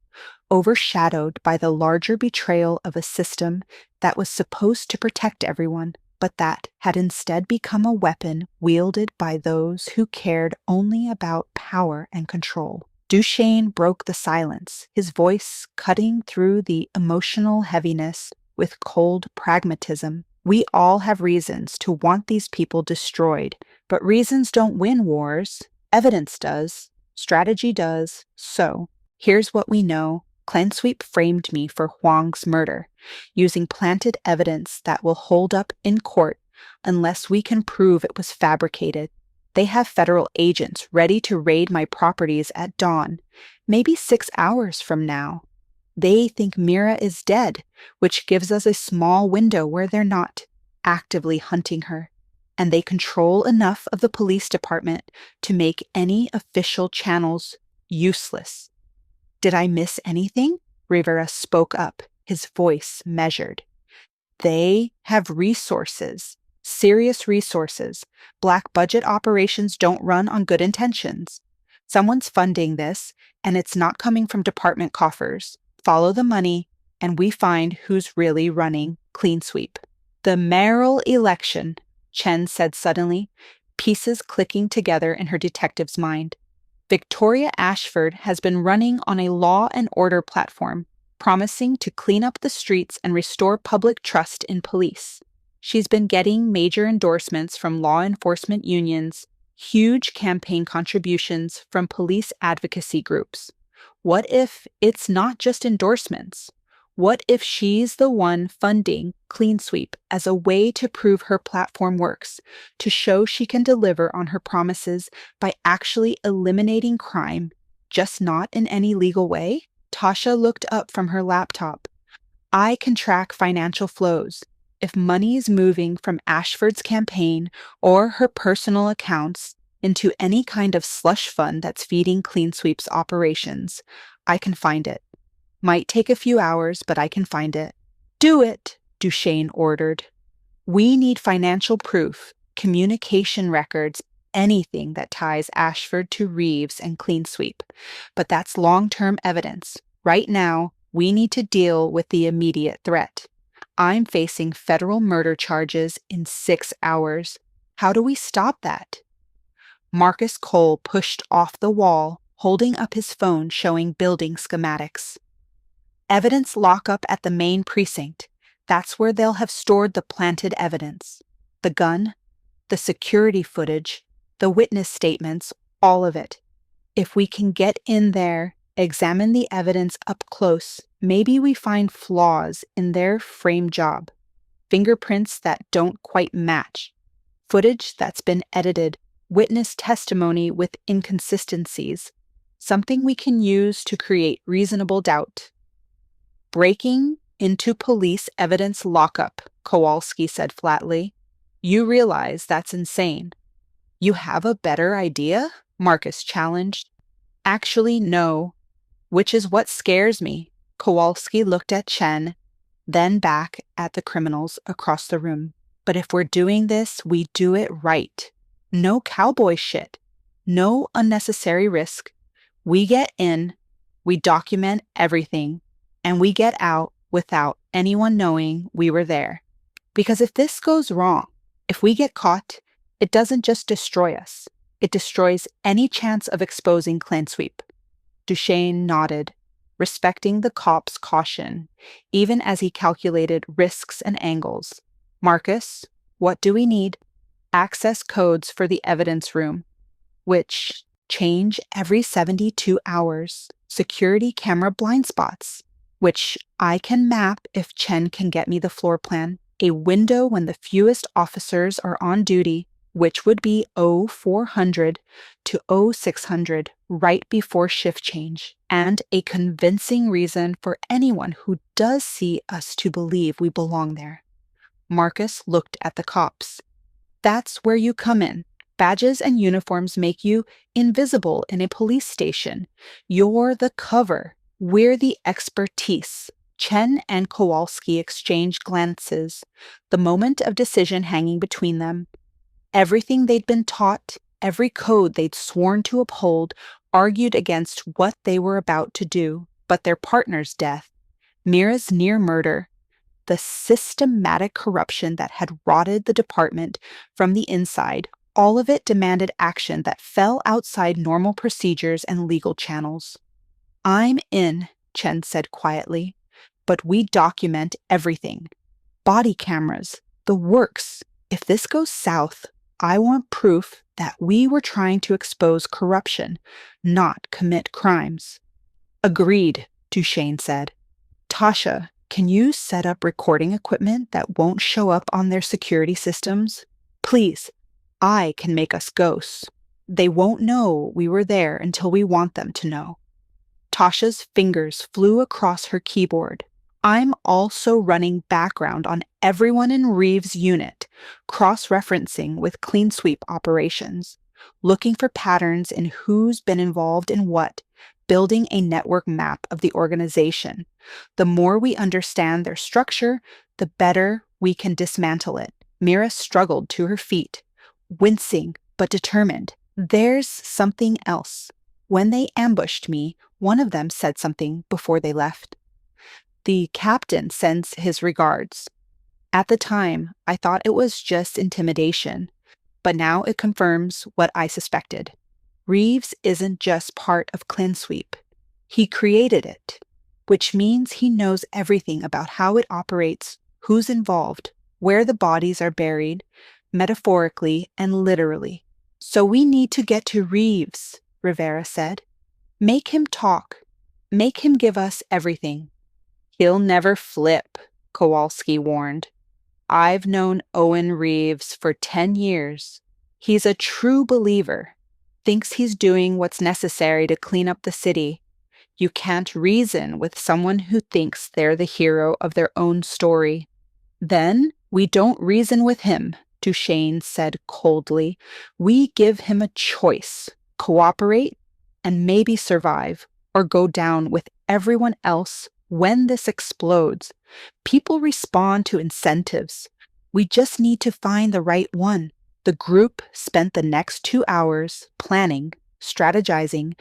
overshadowed by the larger betrayal of a system that was supposed to protect everyone, but that had instead become a weapon wielded by those who cared only about power and control. Dushane broke the silence, his voice cutting through the emotional heaviness with cold pragmatism. We all have reasons to want these people destroyed, but reasons don't win wars. Evidence does. Strategy does. So, here's what we know. Cleansweep framed me for Huang's murder, using planted evidence that will hold up in court unless we can prove it was fabricated. They have federal agents ready to raid my properties at dawn, maybe 6 hours from now. They think Mira is dead, which gives us a small window where they're not actively hunting her. And they control enough of the police department to make any official channels useless. Did I miss anything? Rivera spoke up, his voice measured. They have resources, serious resources. Black budget operations don't run on good intentions. Someone's funding this, and it's not coming from department coffers. Follow the money, and we find who's really running clean sweep. The mayoral election, Chen said suddenly, pieces clicking together in her detective's mind. Victoria Ashford has been running on a law and order platform, promising to clean up the streets and restore public trust in police. She's been getting major endorsements from law enforcement unions, huge campaign contributions from police advocacy groups. What if it's not just endorsements? What if she's the one funding Clean Sweep as a way to prove her platform works, to show she can deliver on her promises by actually eliminating crime, just not in any legal way? Tasha looked up from her laptop. I can track financial flows. If money's moving from Ashford's campaign or her personal accounts into any kind of slush fund that's feeding Clean Sweep's operations, I can find it. Might take a few hours, but I can find it. Do it, Dushane ordered. We need financial proof, communication records, anything that ties Ashford to Reeves and Clean Sweep. But that's long-term evidence. Right now, we need to deal with the immediate threat. I'm facing federal murder charges in 6 hours. How do we stop that? Marcus Cole pushed off the wall, holding up his phone showing building schematics. Evidence lockup at the main precinct. That's where they'll have stored the planted evidence. The gun, the security footage, the witness statements, all of it. If we can get in there, examine the evidence up close, maybe we find flaws in their frame job. Fingerprints that don't quite match. Footage that's been edited. Witness testimony with inconsistencies. Something we can use to create reasonable doubt. Breaking into police evidence lockup, Kowalski said flatly. You realize that's insane. You have a better idea? Marcus challenged. Actually, no. Which is what scares me. Kowalski looked at Chen, then back at the criminals across the room. But if we're doing this, we do it right. No cowboy shit. No unnecessary risk. We get in, we document everything, and we get out without anyone knowing we were there. Because if this goes wrong, if we get caught, it doesn't just destroy us. It destroys any chance of exposing Clan Sweep. Dushane nodded, respecting the cop's caution, even as he calculated risks and angles. Marcus, what do we need? Access codes for the evidence room, which change every 72 hours. Security camera blind spots, which I can map if Chen can get me the floor plan. A window when the fewest officers are on duty, which would be 0400 to 0600 right before shift change, and a convincing reason for anyone who does see us to believe we belong there. Marcus looked at the cops. That's where you come in. Badges and uniforms make you invisible in a police station. You're the cover. We're the expertise. Chen and Kowalski exchanged glances, the moment of decision hanging between them. Everything they'd been taught, every code they'd sworn to uphold, argued against what they were about to do, but their partner's death, Mira's near murder, the systematic corruption that had rotted the department from the inside, all of it demanded action that fell outside normal procedures and legal channels. I'm in, Chen said quietly, but we document everything. Body cameras, the works. If this goes south, I want proof that we were trying to expose corruption, not commit crimes. Agreed, Dushane said. Tasha, can you set up recording equipment that won't show up on their security systems? Please, I can make us ghosts. They won't know we were there until we want them to know. Tasha's fingers flew across her keyboard. I'm also running background on everyone in Reeves' unit, cross-referencing with clean sweep operations, looking for patterns in who's been involved in what, building a network map of the organization. The more we understand their structure, the better we can dismantle it. Mira struggled to her feet, wincing but determined. There's something else. When they ambushed me, one of them said something before they left. The captain sends his regards. At the time, I thought it was just intimidation, but now it confirms what I suspected. Reeves isn't just part of Clean Sweep. He created it, which means he knows everything about how it operates, who's involved, where the bodies are buried, metaphorically and literally. So we need to get to Reeves, Rivera said. Make him talk. Make him give us everything. He'll never flip, Kowalski warned. I've known Owen Reeves for 10 years. He's a true believer. Thinks he's doing what's necessary to clean up the city. You can't reason with someone who thinks they're the hero of their own story. Then we don't reason with him, Dushane said coldly. We give him a choice. Cooperate and maybe survive, or go down with everyone else when this explodes. People respond to incentives. We just need to find the right one. The group spent the next 2 hours planning, strategizing,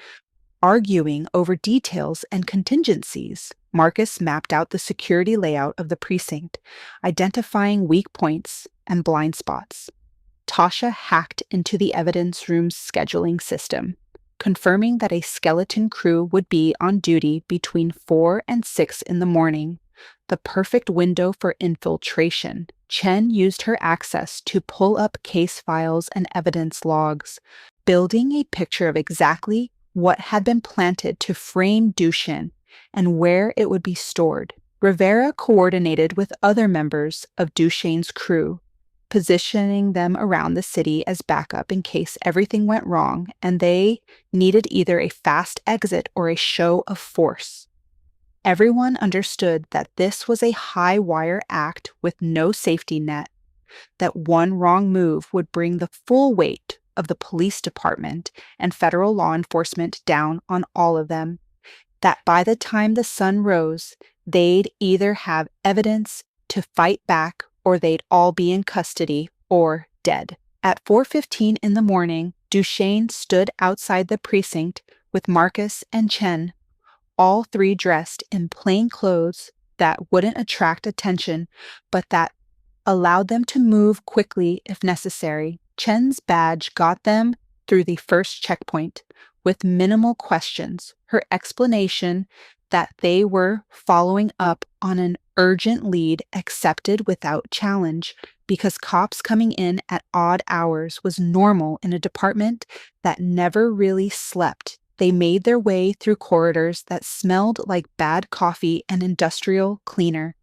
arguing over details and contingencies. Marcus mapped out the security layout of the precinct, identifying weak points and blind spots. Tasha hacked into the evidence room's scheduling system, confirming that a skeleton crew would be on duty between 4 and 6 in the morning, the perfect window for infiltration. Chen used her access to pull up case files and evidence logs, building a picture of exactly what had been planted to frame Dushane and where it would be stored. Rivera coordinated with other members of Dushane's crew, positioning them around the city as backup in case everything went wrong and they needed either a fast exit or a show of force. Everyone understood that this was a high-wire act with no safety net, that one wrong move would bring the full weight of the police department and federal law enforcement down on all of them, that by the time the sun rose, they'd either have evidence to fight back or they'd all be in custody or dead. At 4:15 in the morning, Dushane stood outside the precinct with Marcus and Chen, all three dressed in plain clothes, that wouldn't attract attention, but that allowed them to move quickly if necessary. Chen's badge got them through the first checkpoint with minimal questions. Her explanation that they were following up on an urgent lead accepted without challenge because cops coming in at odd hours was normal in a department that never really slept. They made their way through corridors that smelled like bad coffee and industrial cleaner,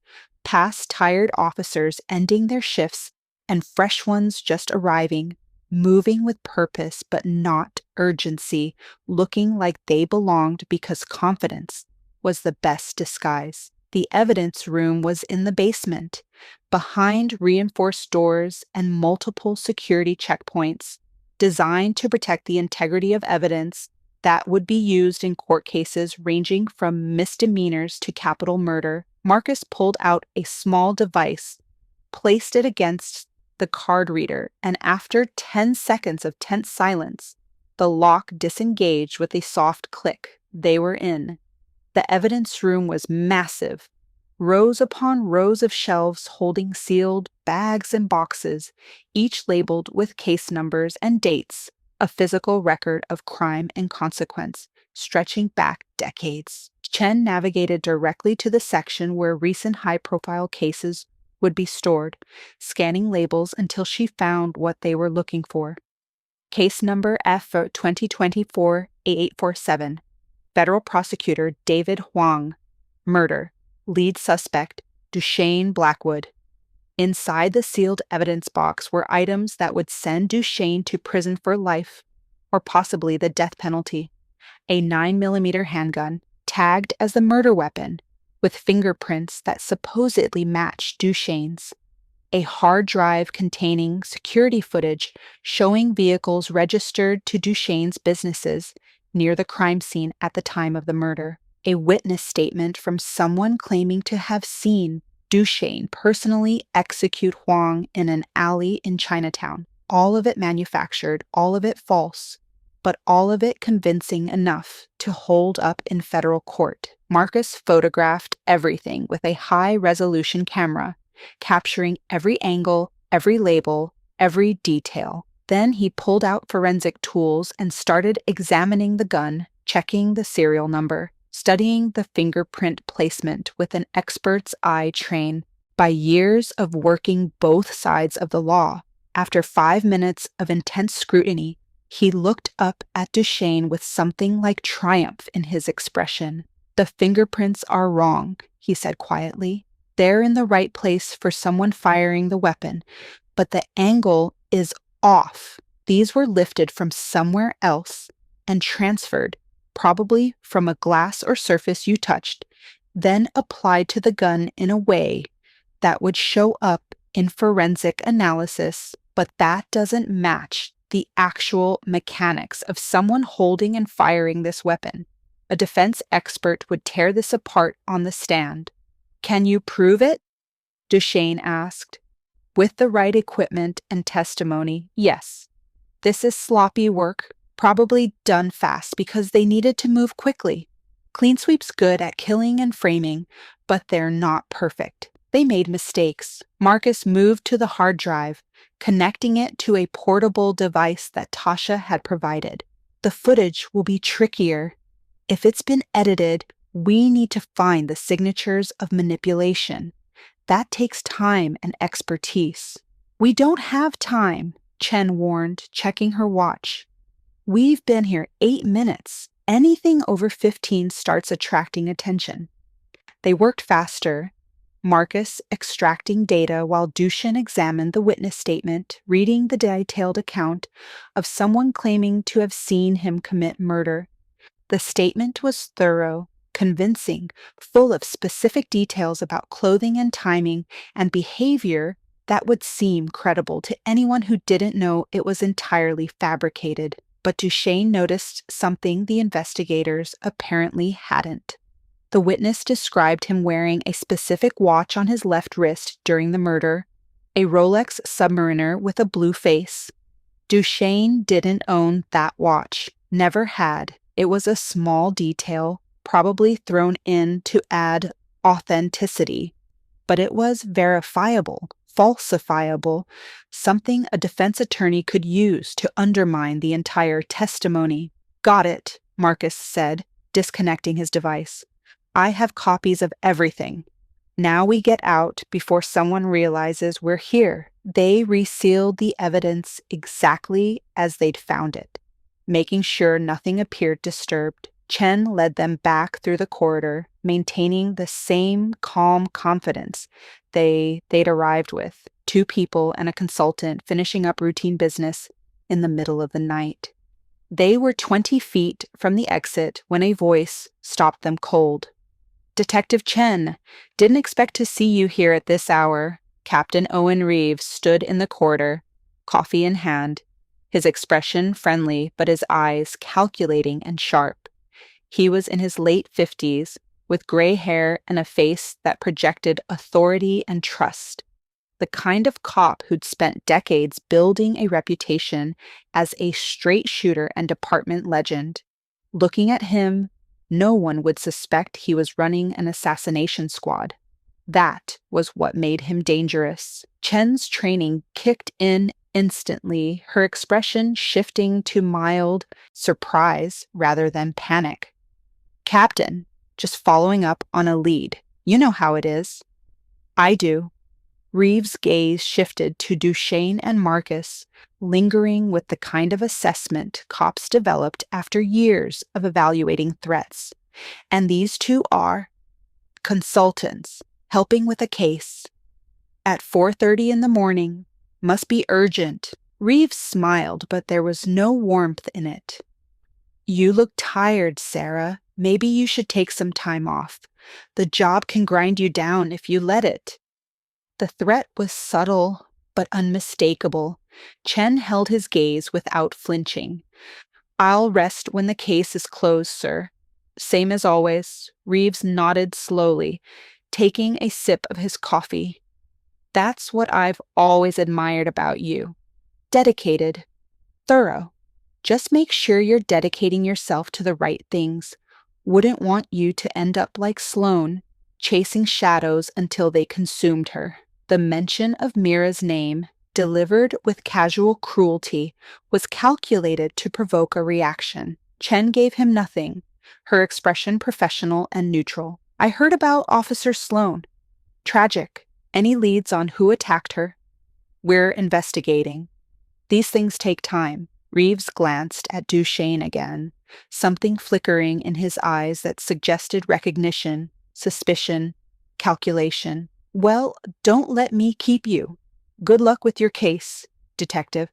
past tired officers ending their shifts and fresh ones just arriving, moving with purpose but not urgency, looking like they belonged because confidence was the best disguise. The evidence room was in the basement, behind reinforced doors and multiple security checkpoints designed to protect the integrity of evidence that would be used in court cases ranging from misdemeanors to capital murder. Marcus pulled out a small device, placed it against the card reader, and after 10 seconds of tense silence, the lock disengaged with a soft click. They were in. The evidence room was massive, rows upon rows of shelves holding sealed bags and boxes, each labeled with case numbers and dates, a physical record of crime and consequence, stretching back decades. Chen navigated directly to the section where recent high-profile cases would be stored, scanning labels until she found what they were looking for. Case number F 2024-8847. Federal Prosecutor David Huang. Murder. Lead suspect, Dushane Blackwood. Inside the sealed evidence box were items that would send Dushane to prison for life, or possibly the death penalty. A 9mm handgun, tagged as the murder weapon, with fingerprints that supposedly matched Dushane's. A hard drive containing security footage showing vehicles registered to Dushane's businesses near the crime scene at the time of the murder. A witness statement from someone claiming to have seen Dushane personally execute Huang in an alley in Chinatown. All of it manufactured, all of it false, but all of it convincing enough to hold up in federal court. Marcus photographed everything with a high-resolution camera, capturing every angle, every label, every detail. Then he pulled out forensic tools and started examining the gun, checking the serial number, studying the fingerprint placement with an expert's eye trained by years of working both sides of the law. After 5 minutes of intense scrutiny, he looked up at Dushane with something like triumph in his expression. "The fingerprints are wrong," he said quietly. "They're in the right place for someone firing the weapon, but the angle is off. These were lifted from somewhere else and transferred, probably from a glass or surface you touched, then applied to the gun in a way that would show up in forensic analysis, but that doesn't match the actual mechanics of someone holding and firing this weapon. A defense expert would tear this apart on the stand." "Can you prove it?" Dushane asked. "With the right equipment and testimony, yes. This is sloppy work, probably done fast because they needed to move quickly. Clean Sweep's good at killing and framing, but they're not perfect. They made mistakes." Marcus moved to the hard drive, connecting it to a portable device that Tasha had provided. "The footage will be trickier. If it's been edited, we need to find the signatures of manipulation. That takes time and expertise." "We don't have time," Chen warned, checking her watch. "We've been here 8 minutes. Anything over 15 starts attracting attention." They worked faster, Marcus extracting data while Dushane examined the witness statement, reading the detailed account of someone claiming to have seen him commit murder. The statement was thorough, convincing, full of specific details about clothing and timing and behavior that would seem credible to anyone who didn't know it was entirely fabricated. But Dushane noticed something the investigators apparently hadn't. The witness described him wearing a specific watch on his left wrist during the murder, a Rolex Submariner with a blue face. Dushane didn't own that watch, never had. It was a small detail, probably thrown in to add authenticity, but it was verifiable, falsifiable, something a defense attorney could use to undermine the entire testimony. Got it, Marcus said, disconnecting his device. I have copies of everything. Now we get out before someone realizes we're here. They resealed the evidence exactly as they'd found it, making sure nothing appeared disturbed. Chen led them back through the corridor, maintaining the same calm confidence they'd arrived with, 2 people and a consultant finishing up routine business in the middle of the night. They were 20 feet from the exit when a voice stopped them cold. Detective Chen, didn't expect to see you here at this hour. Captain Owen Reeves stood in the corridor, coffee in hand, his expression friendly but his eyes calculating and sharp. He was in his late 50s, with gray hair and a face that projected authority and trust. The kind of cop who'd spent decades building a reputation as a straight shooter and department legend. Looking at him, no one would suspect he was running an assassination squad. That was what made him dangerous. Chen's training kicked in instantly, her expression shifting to mild surprise rather than panic. Captain, just following up on a lead. You know how it is. I do. Reeves' gaze shifted to Dushane and Marcus, lingering with the kind of assessment cops developed after years of evaluating threats. And these 2 are consultants, helping with a case. At 4:30 in the morning. Must be urgent. Reeves smiled, but there was no warmth in it. You look tired, Sarah. Maybe you should take some time off. The job can grind you down if you let it. The threat was subtle but unmistakable. Chen held his gaze without flinching. I'll rest when the case is closed, sir. Same as always. Reeves nodded slowly, taking a sip of his coffee. That's what I've always admired about you. Dedicated. Thorough. Just make sure you're dedicating yourself to the right things. Wouldn't want you to end up like Sloan, chasing shadows until they consumed her. The mention of Mira's name, delivered with casual cruelty, was calculated to provoke a reaction. Chen gave him nothing, her expression professional and neutral. I heard about Officer Sloan. Tragic. Any leads on who attacked her? We're investigating. These things take time. Reeves glanced at Dushane again, something flickering in his eyes that suggested recognition, suspicion, calculation. Well, don't let me keep you. Good luck with your case, detective.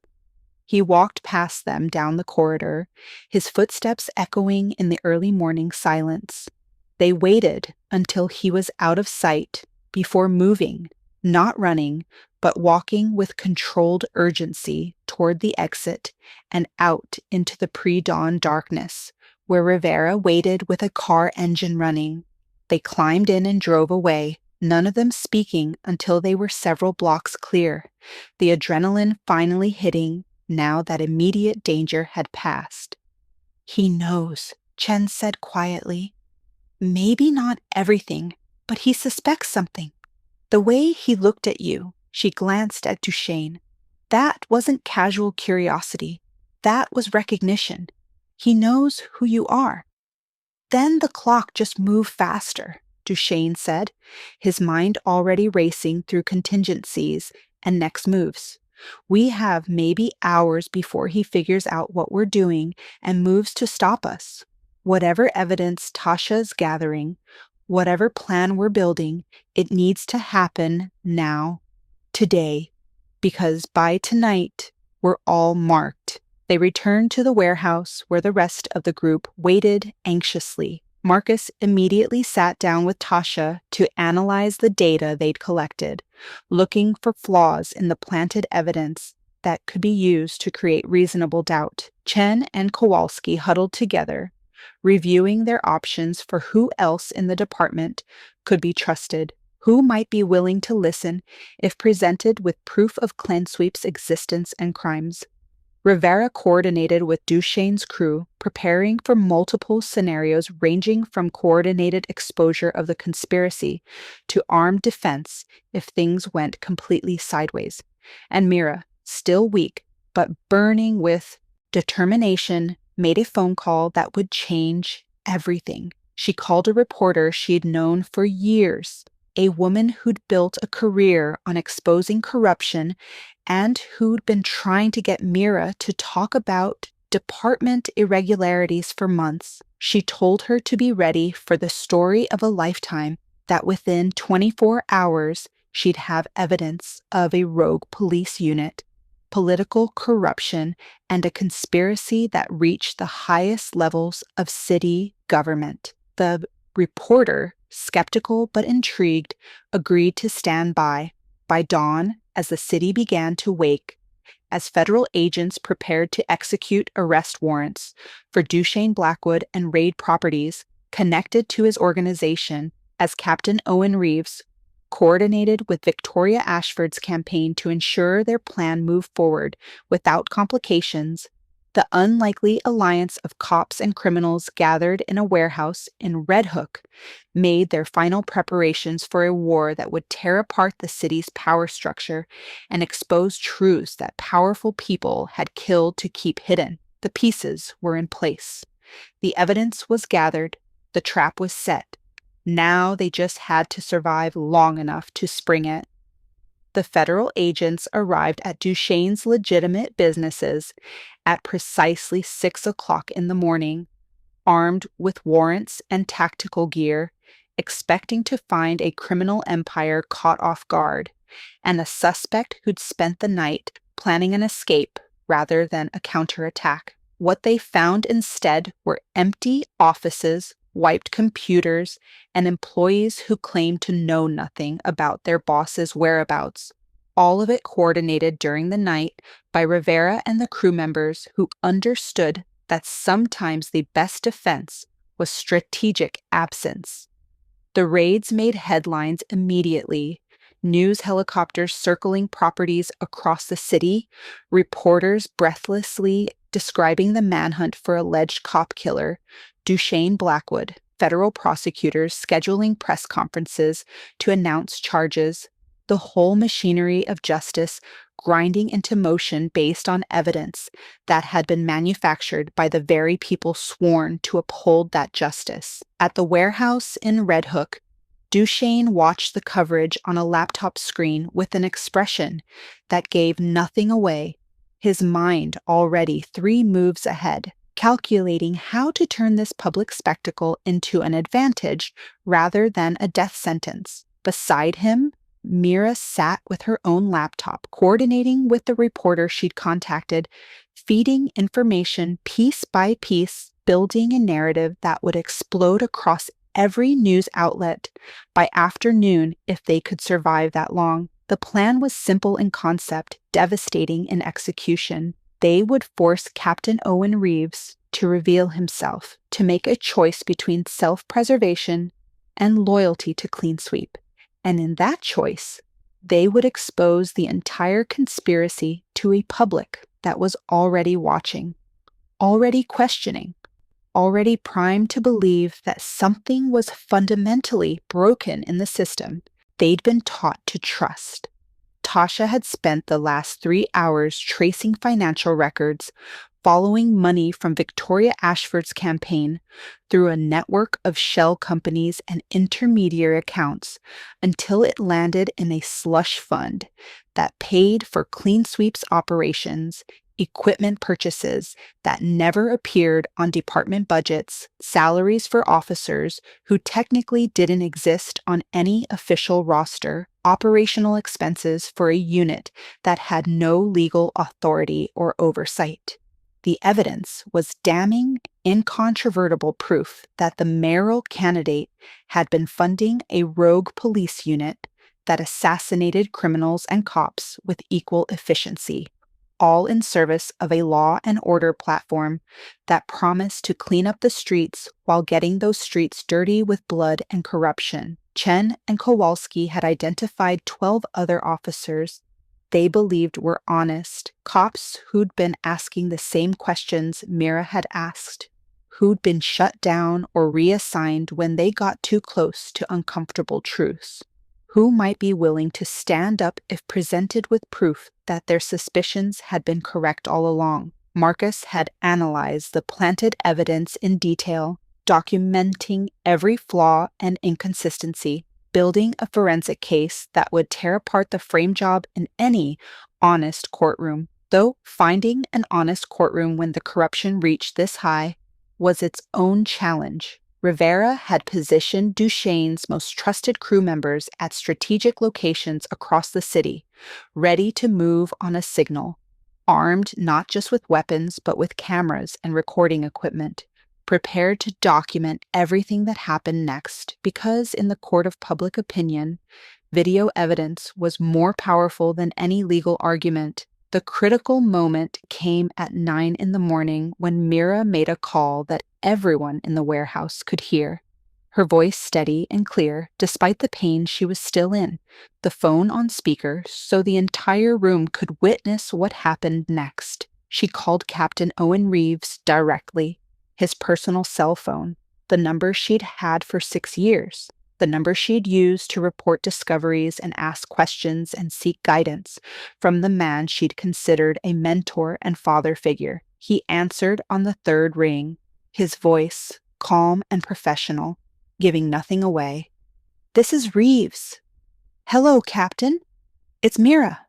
He walked past them down the corridor, his footsteps echoing in the early morning silence. They waited until he was out of sight before moving, not running, but walking with controlled urgency toward the exit and out into the pre-dawn darkness, where Rivera waited with a car engine running. They climbed in and drove away, none of them speaking until they were several blocks clear, the adrenaline finally hitting now that immediate danger had passed. He knows, Chen said quietly. Maybe not everything, but he suspects something. The way he looked at you, she glanced at Dushane. That wasn't casual curiosity. That was recognition. He knows who you are. Then the clock just moved faster, Dushane said, his mind already racing through contingencies and next moves. We have maybe hours before he figures out what we're doing and moves to stop us. Whatever evidence Tasha's gathering, whatever plan we're building, it needs to happen now, today, because by tonight, we're all marked. They returned to the warehouse where the rest of the group waited anxiously. Marcus immediately sat down with Tasha to analyze the data they'd collected, looking for flaws in the planted evidence that could be used to create reasonable doubt. Chen and Kowalski huddled together, reviewing their options for who else in the department could be trusted, who might be willing to listen if presented with proof of Cleansweep's existence and crimes. Rivera coordinated with Dushane's crew, preparing for multiple scenarios ranging from coordinated exposure of the conspiracy to armed defense if things went completely sideways. And Mira, still weak but burning with determination, made a phone call that would change everything. She called a reporter she'd known for years, a woman who'd built a career on exposing corruption and who'd been trying to get Mira to talk about department irregularities for months. She told her to be ready for the story of a lifetime, that within 24 hours, she'd have evidence of a rogue police unit, political corruption, and a conspiracy that reached the highest levels of city government. The reporter, skeptical but intrigued, agreed to stand by. By dawn, as the city began to wake, as federal agents prepared to execute arrest warrants for Dushane Blackwood and raid properties connected to his organization, as Captain Owen Reeves coordinated with Victoria Ashford's campaign to ensure their plan moved forward without complications, the unlikely alliance of cops and criminals gathered in a warehouse in Red Hook made their final preparations for a war that would tear apart the city's power structure and expose truths that powerful people had killed to keep hidden. The pieces were in place. The evidence was gathered. The trap was set. Now they just had to survive long enough to spring it. The federal agents arrived at Dushane's legitimate businesses at precisely 6 o'clock in the morning, armed with warrants and tactical gear, expecting to find a criminal empire caught off guard, and a suspect who'd spent the night planning an escape rather than a counterattack. What they found instead were empty offices, wiped computers, and employees who claimed to know nothing about their boss's whereabouts. All of it coordinated during the night by Rivera and the crew members who understood that sometimes the best defense was strategic absence. The raids made headlines immediately. News helicopters circling properties across the city, reporters breathlessly describing the manhunt for alleged cop killer, Dushane Blackwood, federal prosecutors scheduling press conferences to announce charges, the whole machinery of justice grinding into motion based on evidence that had been manufactured by the very people sworn to uphold that justice. At the warehouse in Red Hook, Dushane watched the coverage on a laptop screen with an expression that gave nothing away, his mind already 3 moves ahead, calculating how to turn this public spectacle into an advantage rather than a death sentence. Beside him, Mira sat with her own laptop, coordinating with the reporter she'd contacted, feeding information piece by piece, building a narrative that would explode across every news outlet by afternoon if they could survive that long. The plan was simple in concept, devastating in execution. They would force Captain Owen Reeves to reveal himself, to make a choice between self-preservation and loyalty to Clean Sweep. And in that choice, they would expose the entire conspiracy to a public that was already watching, already questioning, already primed to believe that something was fundamentally broken in the system they'd been taught to trust. Tasha had spent the last 3 hours tracing financial records, following money from Victoria Ashford's campaign through a network of shell companies and intermediary accounts until it landed in a slush fund that paid for Clean Sweep's operations, equipment purchases that never appeared on department budgets, salaries for officers who technically didn't exist on any official roster, operational expenses for a unit that had no legal authority or oversight. The evidence was damning, incontrovertible proof that the mayoral candidate had been funding a rogue police unit that assassinated criminals and cops with equal efficiency, all in service of a law and order platform that promised to clean up the streets while getting those streets dirty with blood and corruption. Chen and Kowalski had identified 12 other officers, they believed were honest, cops who'd been asking the same questions Mira had asked, who'd been shut down or reassigned when they got too close to uncomfortable truths, who might be willing to stand up if presented with proof that their suspicions had been correct all along. Marcus had analyzed the planted evidence in detail, documenting every flaw and inconsistency, building a forensic case that would tear apart the frame job in any honest courtroom. Though finding an honest courtroom when the corruption reached this high was its own challenge, Rivera had positioned Dushane's most trusted crew members at strategic locations across the city, ready to move on a signal, armed not just with weapons but with cameras and recording equipment, prepared to document everything that happened next, because in the court of public opinion, video evidence was more powerful than any legal argument. The critical moment came at 9 a.m. when Mira made a call that everyone in the warehouse could hear. Her voice steady and clear, despite the pain she was still in, the phone on speaker so the entire room could witness what happened next. She called Captain Owen Reeves directly, his personal cell phone, the number she'd had for 6 years, the number she'd used to report discoveries and ask questions and seek guidance from the man she'd considered a mentor and father figure. He answered on the third ring, his voice calm and professional, giving nothing away. "This is Reeves." "Hello, Captain. It's Mira."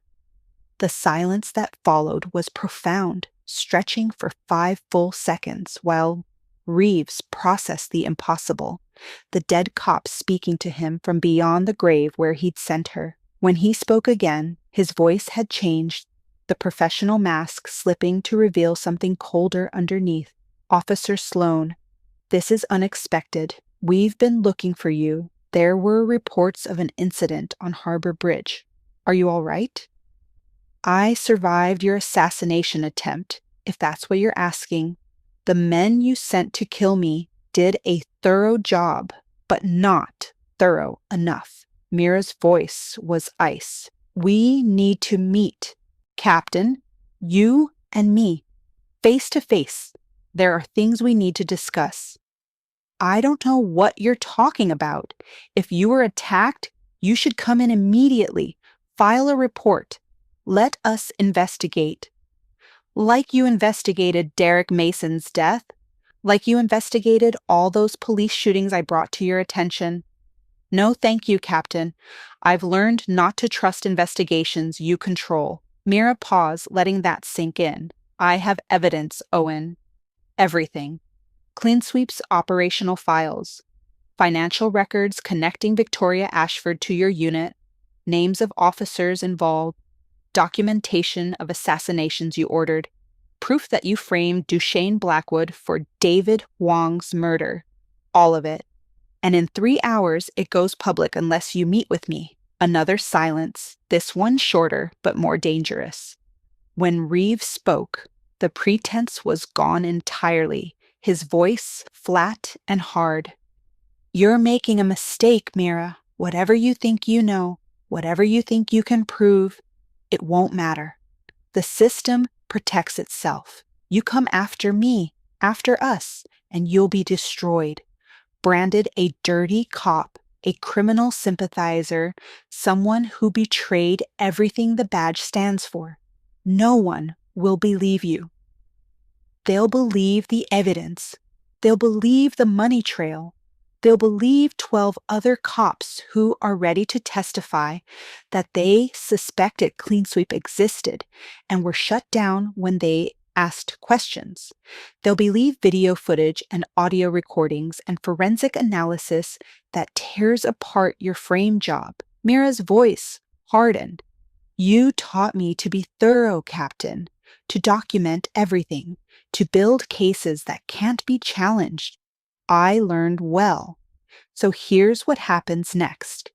The silence that followed was profound, stretching for 5 full seconds while Reeves processed the impossible, the dead cop speaking to him from beyond the grave where he'd sent her. When he spoke again, his voice had changed, the professional mask slipping to reveal something colder underneath. "Officer Sloan, this is unexpected. We've been looking for you. There were reports of an incident on Harbor Bridge. Are you all right?" "I survived your assassination attempt, if that's what you're asking. The men you sent to kill me did a thorough job, but not thorough enough." Mira's voice was ice. "We need to meet, Captain, you and me, face to face. There are things we need to discuss." "I don't know what you're talking about. If you were attacked, you should come in immediately. File a report. Let us investigate. Like you investigated Derek Mason's death. Like you investigated all those police shootings I brought to your attention." "No, thank you, Captain. I've learned not to trust investigations you control." Mira paused, letting that sink in. "I have evidence, Owen. Everything. Clean sweeps operational files, financial records connecting Victoria Ashford to your unit, names of officers involved, documentation of assassinations you ordered, proof that you framed Dushane Blackwood for David Wong's murder. All of it. And in 3 hours, it goes public unless you meet with me." Another silence, this one shorter but more dangerous. When Reeves spoke, the pretense was gone entirely, his voice flat and hard. "You're making a mistake, Mira. Whatever you think you know, whatever you think you can prove, it won't matter. The system protects itself. You come after me, after us, and you'll be destroyed. Branded a dirty cop, a criminal sympathizer, someone who betrayed everything the badge stands for. No one will believe you. They'll believe the evidence. They'll believe the money trail. They'll believe 12 other cops who are ready to testify that they suspected Clean Sweep existed and were shut down when they asked questions. They'll believe video footage and audio recordings and forensic analysis that tears apart your frame job." Mira's voice hardened. "You taught me to be thorough, Captain, to document everything, to build cases that can't be challenged. I learned well. So here's what happens next.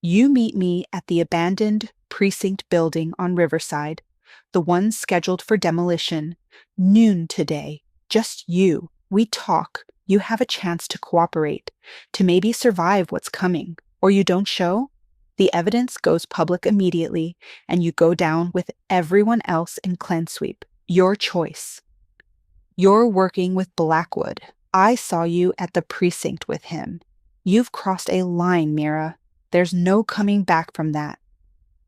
You meet me at the abandoned precinct building on Riverside, the one scheduled for demolition, noon today. Just you. We talk. You have a chance to cooperate, to maybe survive what's coming. Or you don't show? The evidence goes public immediately, and you go down with everyone else in clean sweep. Your choice. You're working with Blackwood. I saw you at the precinct with him. You've crossed a line, Mira. There's no coming back from that.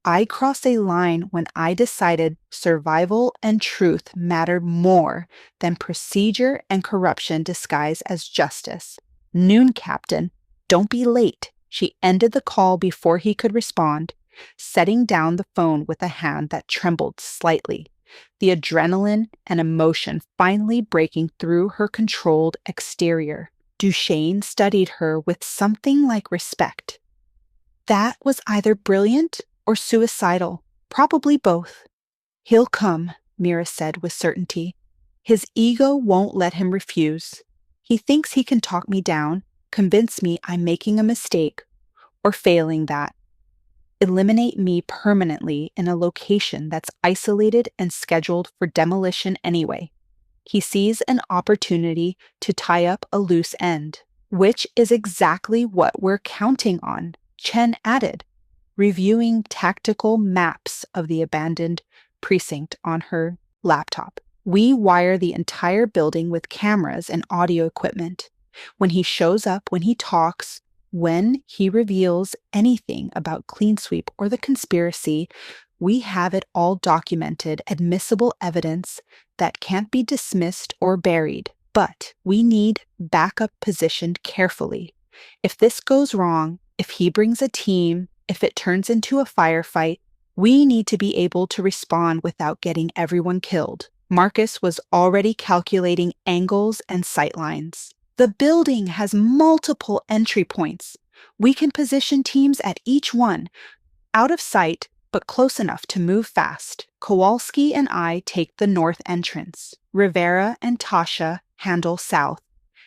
I crossed a line when I decided survival and truth mattered more than procedure and corruption disguised as justice. Noon, Captain. Don't be late. She ended the call before he could respond, setting down the phone with a hand that trembled slightly, the adrenaline and emotion finally breaking through her controlled exterior. Dushane studied her with something like respect. That was either brilliant or suicidal, probably both. He'll come, Mira said with certainty. His ego won't let him refuse. He thinks he can talk me down, convince me I'm making a mistake, or failing that. Eliminate me permanently in a location that's isolated and scheduled for demolition anyway. He sees an opportunity to tie up a loose end, which is exactly what we're counting on, Chen added, reviewing tactical maps of the abandoned precinct on her laptop. We wire the entire building with cameras and audio equipment. When he shows up, when he talks, when he reveals anything about Clean Sweep or the conspiracy, we have it all documented, admissible evidence that can't be dismissed or buried. But we need backup positioned carefully. If this goes wrong, if he brings a team, if it turns into a firefight, we need to be able to respond without getting everyone killed. Marcus was already calculating angles and sightlines. The building has multiple entry points. We can position teams at each one, out of sight, but close enough to move fast. Kowalski and I take the north entrance. Rivera and Tasha handle south.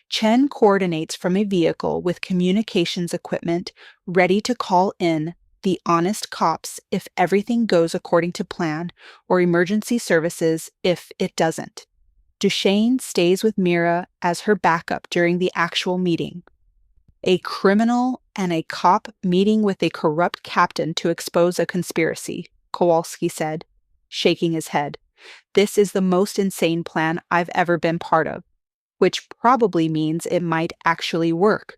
Chen coordinates from a vehicle with communications equipment ready to call in the honest cops if everything goes according to plan, or emergency services if it doesn't. Dushane stays with Mira as her backup during the actual meeting. A criminal and a cop meeting with a corrupt captain to expose a conspiracy, Kowalski said, shaking his head. This is the most insane plan I've ever been part of, which probably means it might actually work.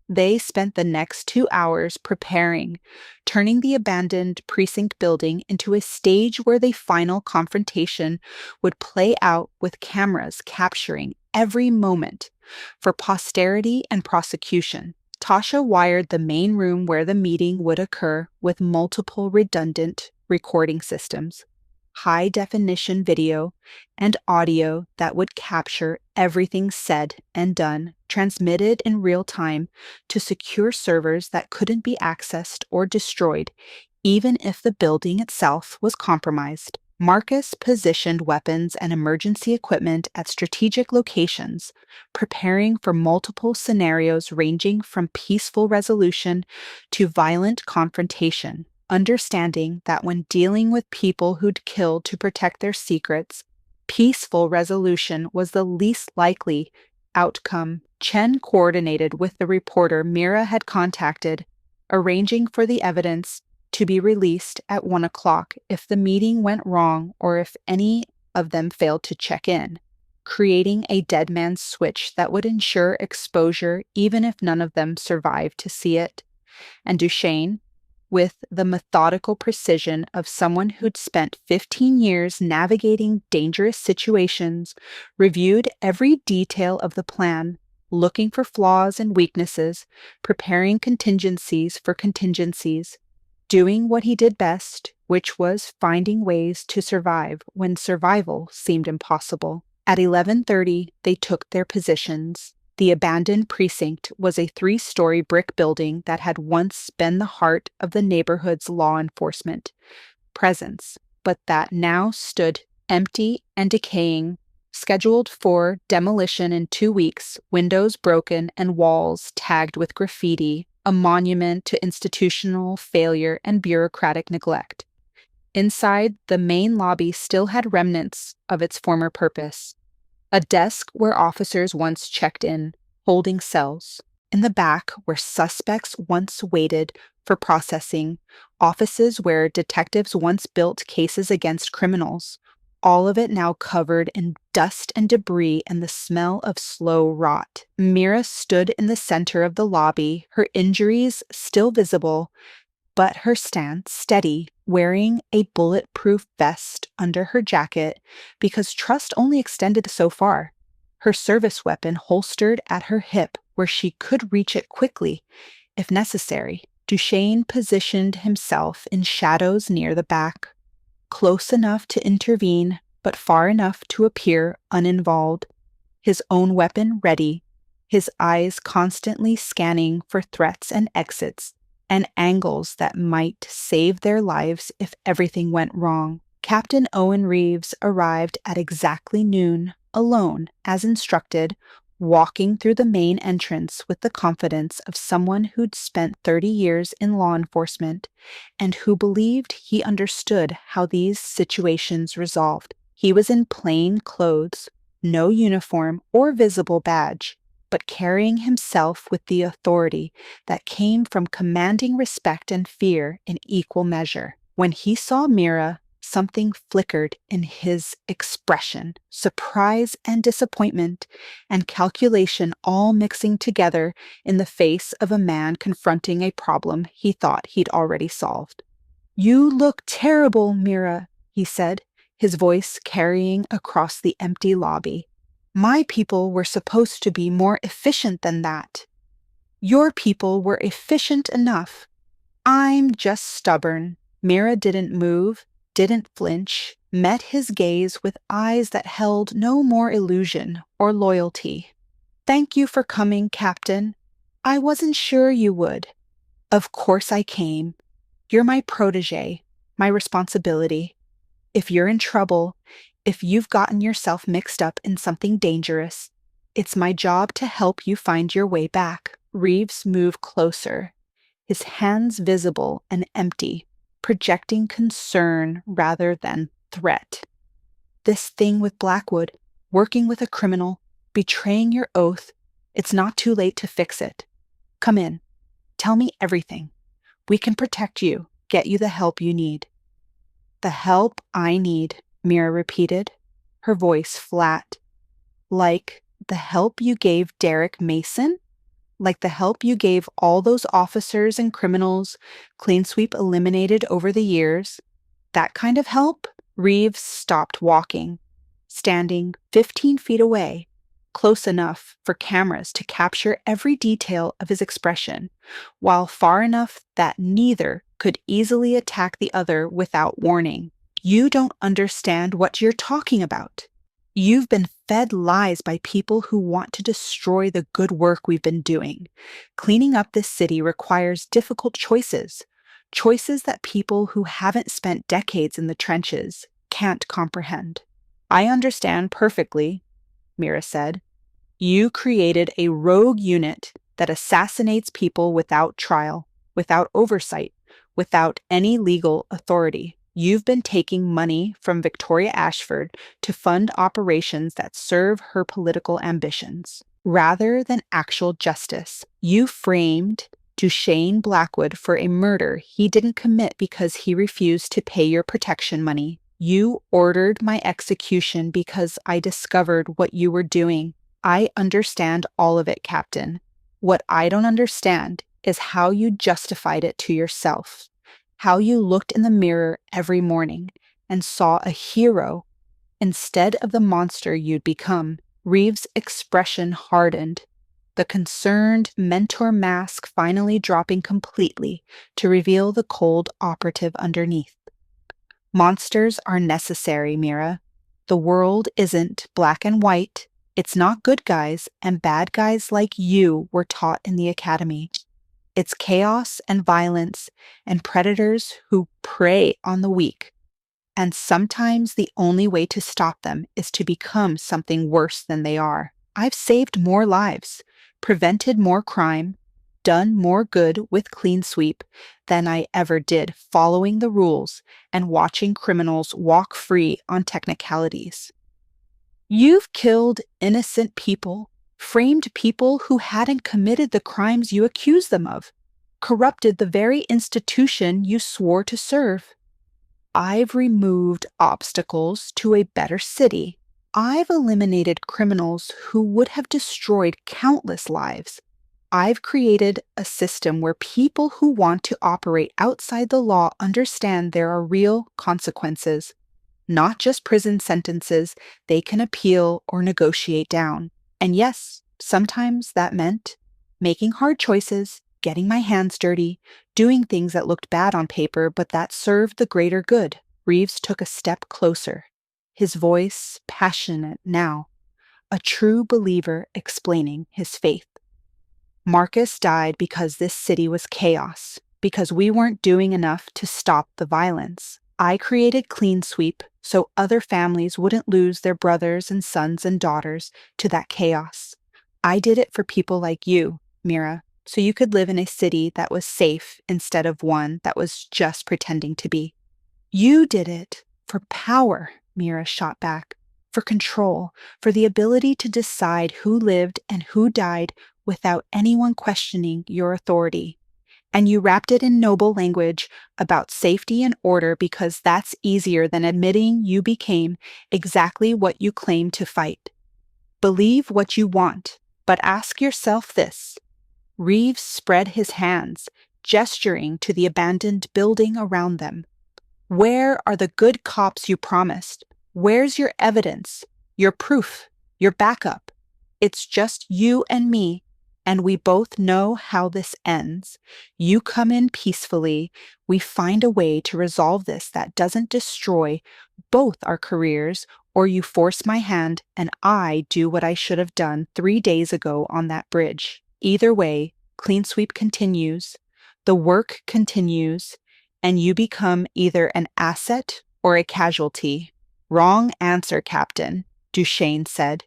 They spent the next 2 hours preparing, turning the abandoned precinct building into a stage where the final confrontation would play out with cameras capturing every moment for posterity and prosecution. Tasha wired the main room where the meeting would occur with multiple redundant recording systems, high-definition video and audio that would capture everything said and done, transmitted in real time to secure servers that couldn't be accessed or destroyed, even if the building itself was compromised. Marcus positioned weapons and emergency equipment at strategic locations, preparing for multiple scenarios ranging from peaceful resolution to violent confrontation, understanding that when dealing with people who'd killed to protect their secrets, peaceful resolution was the least likely outcome. Chen coordinated with the reporter Mira had contacted, arranging for the evidence to be released at 1 o'clock if the meeting went wrong or if any of them failed to check in, creating a dead man's switch that would ensure exposure even if none of them survived to see it. And Dushane, with the methodical precision of someone who'd spent 15 years navigating dangerous situations, reviewed every detail of the plan, looking for flaws and weaknesses, preparing contingencies for contingencies, doing what he did best, which was finding ways to survive when survival seemed impossible. At 11:30, they took their positions. The abandoned precinct was a 3-story brick building that had once been the heart of the neighborhood's law enforcement presence, but that now stood empty and decaying, scheduled for demolition in 2 weeks, windows broken and walls tagged with graffiti, a monument to institutional failure and bureaucratic neglect. Inside, the main lobby still had remnants of its former purpose. A desk where officers once checked in, holding cells. In the back, where suspects once waited for processing, offices where detectives once built cases against criminals, all of it now covered in dust and debris and the smell of slow rot. Mira stood in the center of the lobby, her injuries still visible, but her stance steady, wearing a bulletproof vest under her jacket because trust only extended so far. Her service weapon holstered at her hip where she could reach it quickly if necessary. Dushane positioned himself in shadows near the back, close enough to intervene, but far enough to appear uninvolved, his own weapon ready, his eyes constantly scanning for threats and exits and angles that might save their lives if everything went wrong. Captain Owen Reeves arrived at exactly noon, alone, as instructed, walking through the main entrance with the confidence of someone who'd spent 30 years in law enforcement and who believed he understood how these situations resolved. He was in plain clothes, no uniform or visible badge, but carrying himself with the authority that came from commanding respect and fear in equal measure. When he saw Mira, something flickered in his expression, surprise and disappointment and calculation all mixing together in the face of a man confronting a problem he thought he'd already solved. "You look terrible, Mira," he said, his voice carrying across the empty lobby. "My people were supposed to be more efficient than that." "Your people were efficient enough. I'm just stubborn." Mira didn't move, didn't flinch, met his gaze with eyes that held no more illusion or loyalty. "Thank you for coming, Captain. I wasn't sure you would." "Of course I came. You're my protege, my responsibility. If you're in trouble, if you've gotten yourself mixed up in something dangerous, it's my job to help you find your way back." Reeves moved closer, his hands visible and empty, projecting concern rather than threat. "This thing with Blackwood, working with a criminal, betraying your oath, it's not too late to fix it. Come in. Tell me everything. We can protect you, get you the help you need." "The help I need," Mira repeated, her voice flat. "Like the help you gave Derek Mason? Like the help you gave all those officers and criminals Clean Sweep eliminated over the years? That kind of help?" Reeves stopped walking, standing 15 feet away, close enough for cameras to capture every detail of his expression, while far enough that neither could easily attack the other without warning. "You don't understand what you're talking about. You've been fed lies by people who want to destroy the good work we've been doing. Cleaning up this city requires difficult choices, choices that people who haven't spent decades in the trenches can't comprehend." "I understand perfectly," Mira said. "You created a rogue unit that assassinates people without trial, without oversight, without any legal authority. You've been taking money from Victoria Ashford to fund operations that serve her political ambitions. Rather than actual justice, you framed Dushane Blackwood for a murder he didn't commit because he refused to pay your protection money. You ordered my execution because I discovered what you were doing. I understand all of it, Captain. What I don't understand is how you justified it to yourself. How you looked in the mirror every morning and saw a hero instead of the monster you'd become." Reeves' expression hardened, the concerned mentor mask finally dropping completely to reveal the cold operative underneath. "Monsters are necessary, Mira. The world isn't black and white. It's not good guys and bad guys like you were taught in the academy. It's chaos and violence and predators who prey on the weak. And sometimes the only way to stop them is to become something worse than they are. I've saved more lives, prevented more crime, done more good with Clean Sweep than I ever did following the rules and watching criminals walk free on technicalities. You've killed innocent people framed people who hadn't committed the crimes you accused them of, corrupted the very institution you swore to serve. I've removed obstacles to a better city. I've eliminated criminals who would have destroyed countless lives. I've created a system where people who want to operate outside the law understand there are real consequences, not just prison sentences they can appeal or negotiate down. And yes, sometimes that meant making hard choices, getting my hands dirty, doing things that looked bad on paper but that served the greater good. Reeves took a step closer, his voice passionate now, a true believer explaining his faith. Marcus died because this city was chaos, because we weren't doing enough to stop the violence. I created Clean Sweep so other families wouldn't lose their brothers and sons and daughters to that chaos. I did it for people like you, Mira, so you could live in a city that was safe instead of one that was just pretending to be. You did it for power, Mira shot back, for control, for the ability to decide who lived and who died without anyone questioning your authority. And you wrapped it in noble language about safety and order because that's easier than admitting you became exactly what you claim to fight. Believe what you want, but ask yourself this. Reeves spread his hands, gesturing to the abandoned building around them. Where are the good cops you promised? Where's your evidence, your proof, your backup? It's just you and me, and we both know how this ends. You come in peacefully. We find a way to resolve this that doesn't destroy both our careers, or you force my hand and I do what I should have done 3 days ago on that bridge. Either way, Clean Sweep continues, the work continues, and you become either an asset or a casualty. Wrong answer, Captain, Dushane said,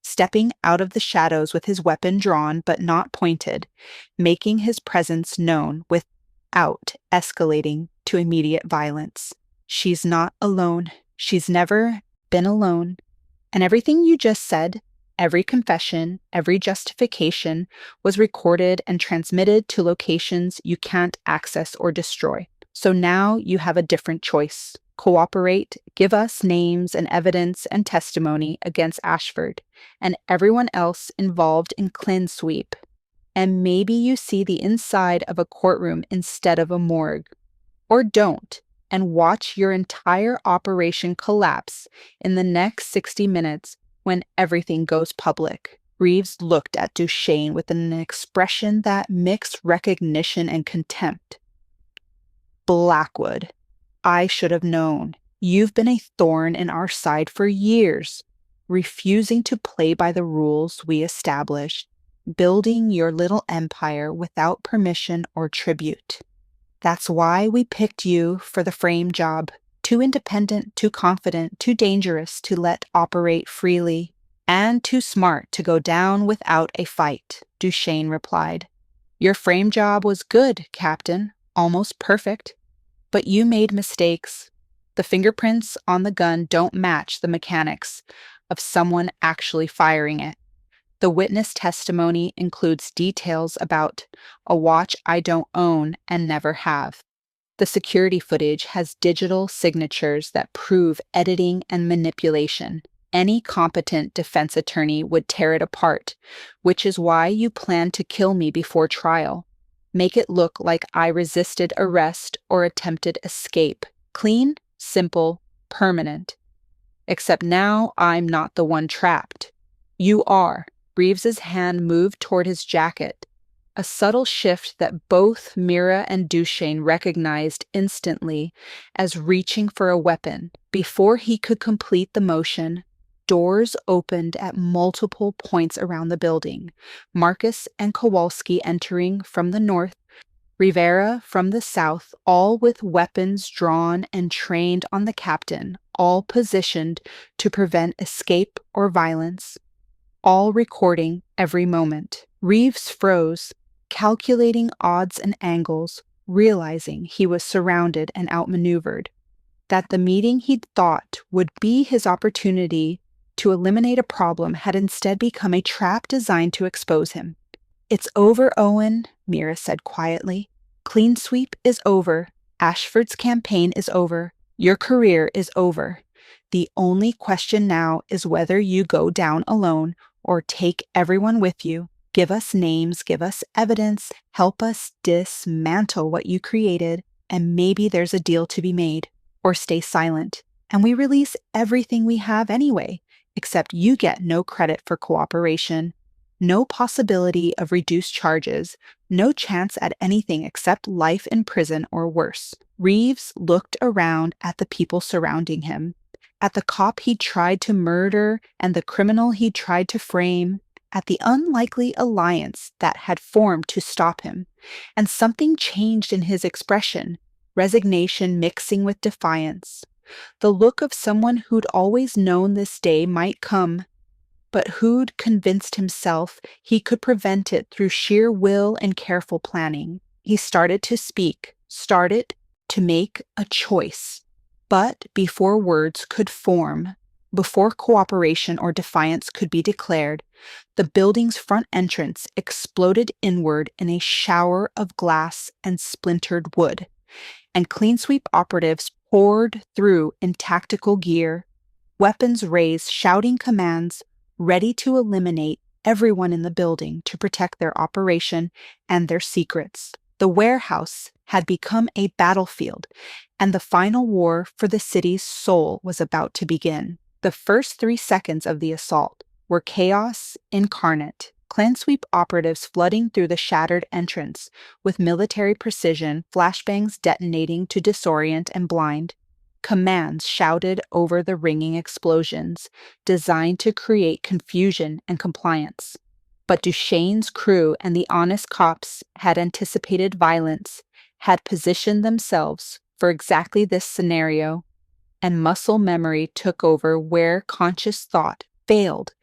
stepping out of the shadows with his weapon drawn but not pointed, making his presence known without escalating to immediate violence. She's not alone. She's never been alone. And everything you just said, every confession, every justification, was recorded and transmitted to locations you can't access or destroy. So now you have a different choice. Cooperate, give us names and evidence and testimony against Ashford and everyone else involved in Clean Sweep. And maybe you see the inside of a courtroom instead of a morgue. Or don't, and watch your entire operation collapse in the next 60 minutes when everything goes public. Reeves looked at Dushane with an expression that mixed recognition and contempt. Blackwood, I should have known. You've been a thorn in our side for years, refusing to play by the rules we established, building your little empire without permission or tribute. That's why we picked you for the frame job. Too independent, too confident, too dangerous to let operate freely, and too smart to go down without a fight, Dushane replied. Your frame job was good, Captain, almost perfect. But you made mistakes. The fingerprints on the gun don't match the mechanics of someone actually firing it. The witness testimony includes details about a watch I don't own and never have. The security footage has digital signatures that prove editing and manipulation. Any competent defense attorney would tear it apart, which is why you plan to kill me before trial. Make it look like I resisted arrest or attempted escape. Clean, simple, permanent. Except now I'm not the one trapped. You are. Reeves's hand moved toward his jacket, a subtle shift that both Mira and Dushane recognized instantly as reaching for a weapon. Before he could complete the motion, doors opened at multiple points around the building. Marcus and Kowalski entering from the north, Rivera from the south, all with weapons drawn and trained on the captain, all positioned to prevent escape or violence, all recording every moment. Reeves froze, calculating odds and angles, realizing he was surrounded and outmaneuvered, that the meeting he'd thought would be his opportunity to eliminate a problem had instead become a trap designed to expose him. "It's over, Owen," Mira said quietly. "Clean sweep is over. Ashford's campaign is over. Your career is over. The only question now is whether you go down alone or take everyone with you. Give us names, give us evidence, help us dismantle what you created, and maybe there's a deal to be made. Or stay silent, and we release everything we have anyway, except you get no credit for cooperation. No possibility of reduced charges, no chance at anything except life in prison or worse." Reeves looked around at the people surrounding him, at the cop he'd tried to murder and the criminal he'd tried to frame, at the unlikely alliance that had formed to stop him, and something changed in his expression, resignation mixing with defiance. The look of someone who'd always known this day might come, but who'd convinced himself he could prevent it through sheer will and careful planning. He started to speak, started to make a choice. But before words could form, before cooperation or defiance could be declared, the building's front entrance exploded inward in a shower of glass and splintered wood, and clean sweep operatives poured through in tactical gear, weapons raised, shouting commands, ready to eliminate everyone in the building to protect their operation and their secrets. The warehouse had become a battlefield, and the final war for the city's soul was about to begin. The first 3 seconds of the assault were chaos incarnate. Clan sweep operatives flooding through the shattered entrance with military precision, flashbangs detonating to disorient and blind. Commands shouted over the ringing explosions, designed to create confusion and compliance. But Dushane's crew and the honest cops had anticipated violence, had positioned themselves for exactly this scenario, and muscle memory took over where conscious thought failed.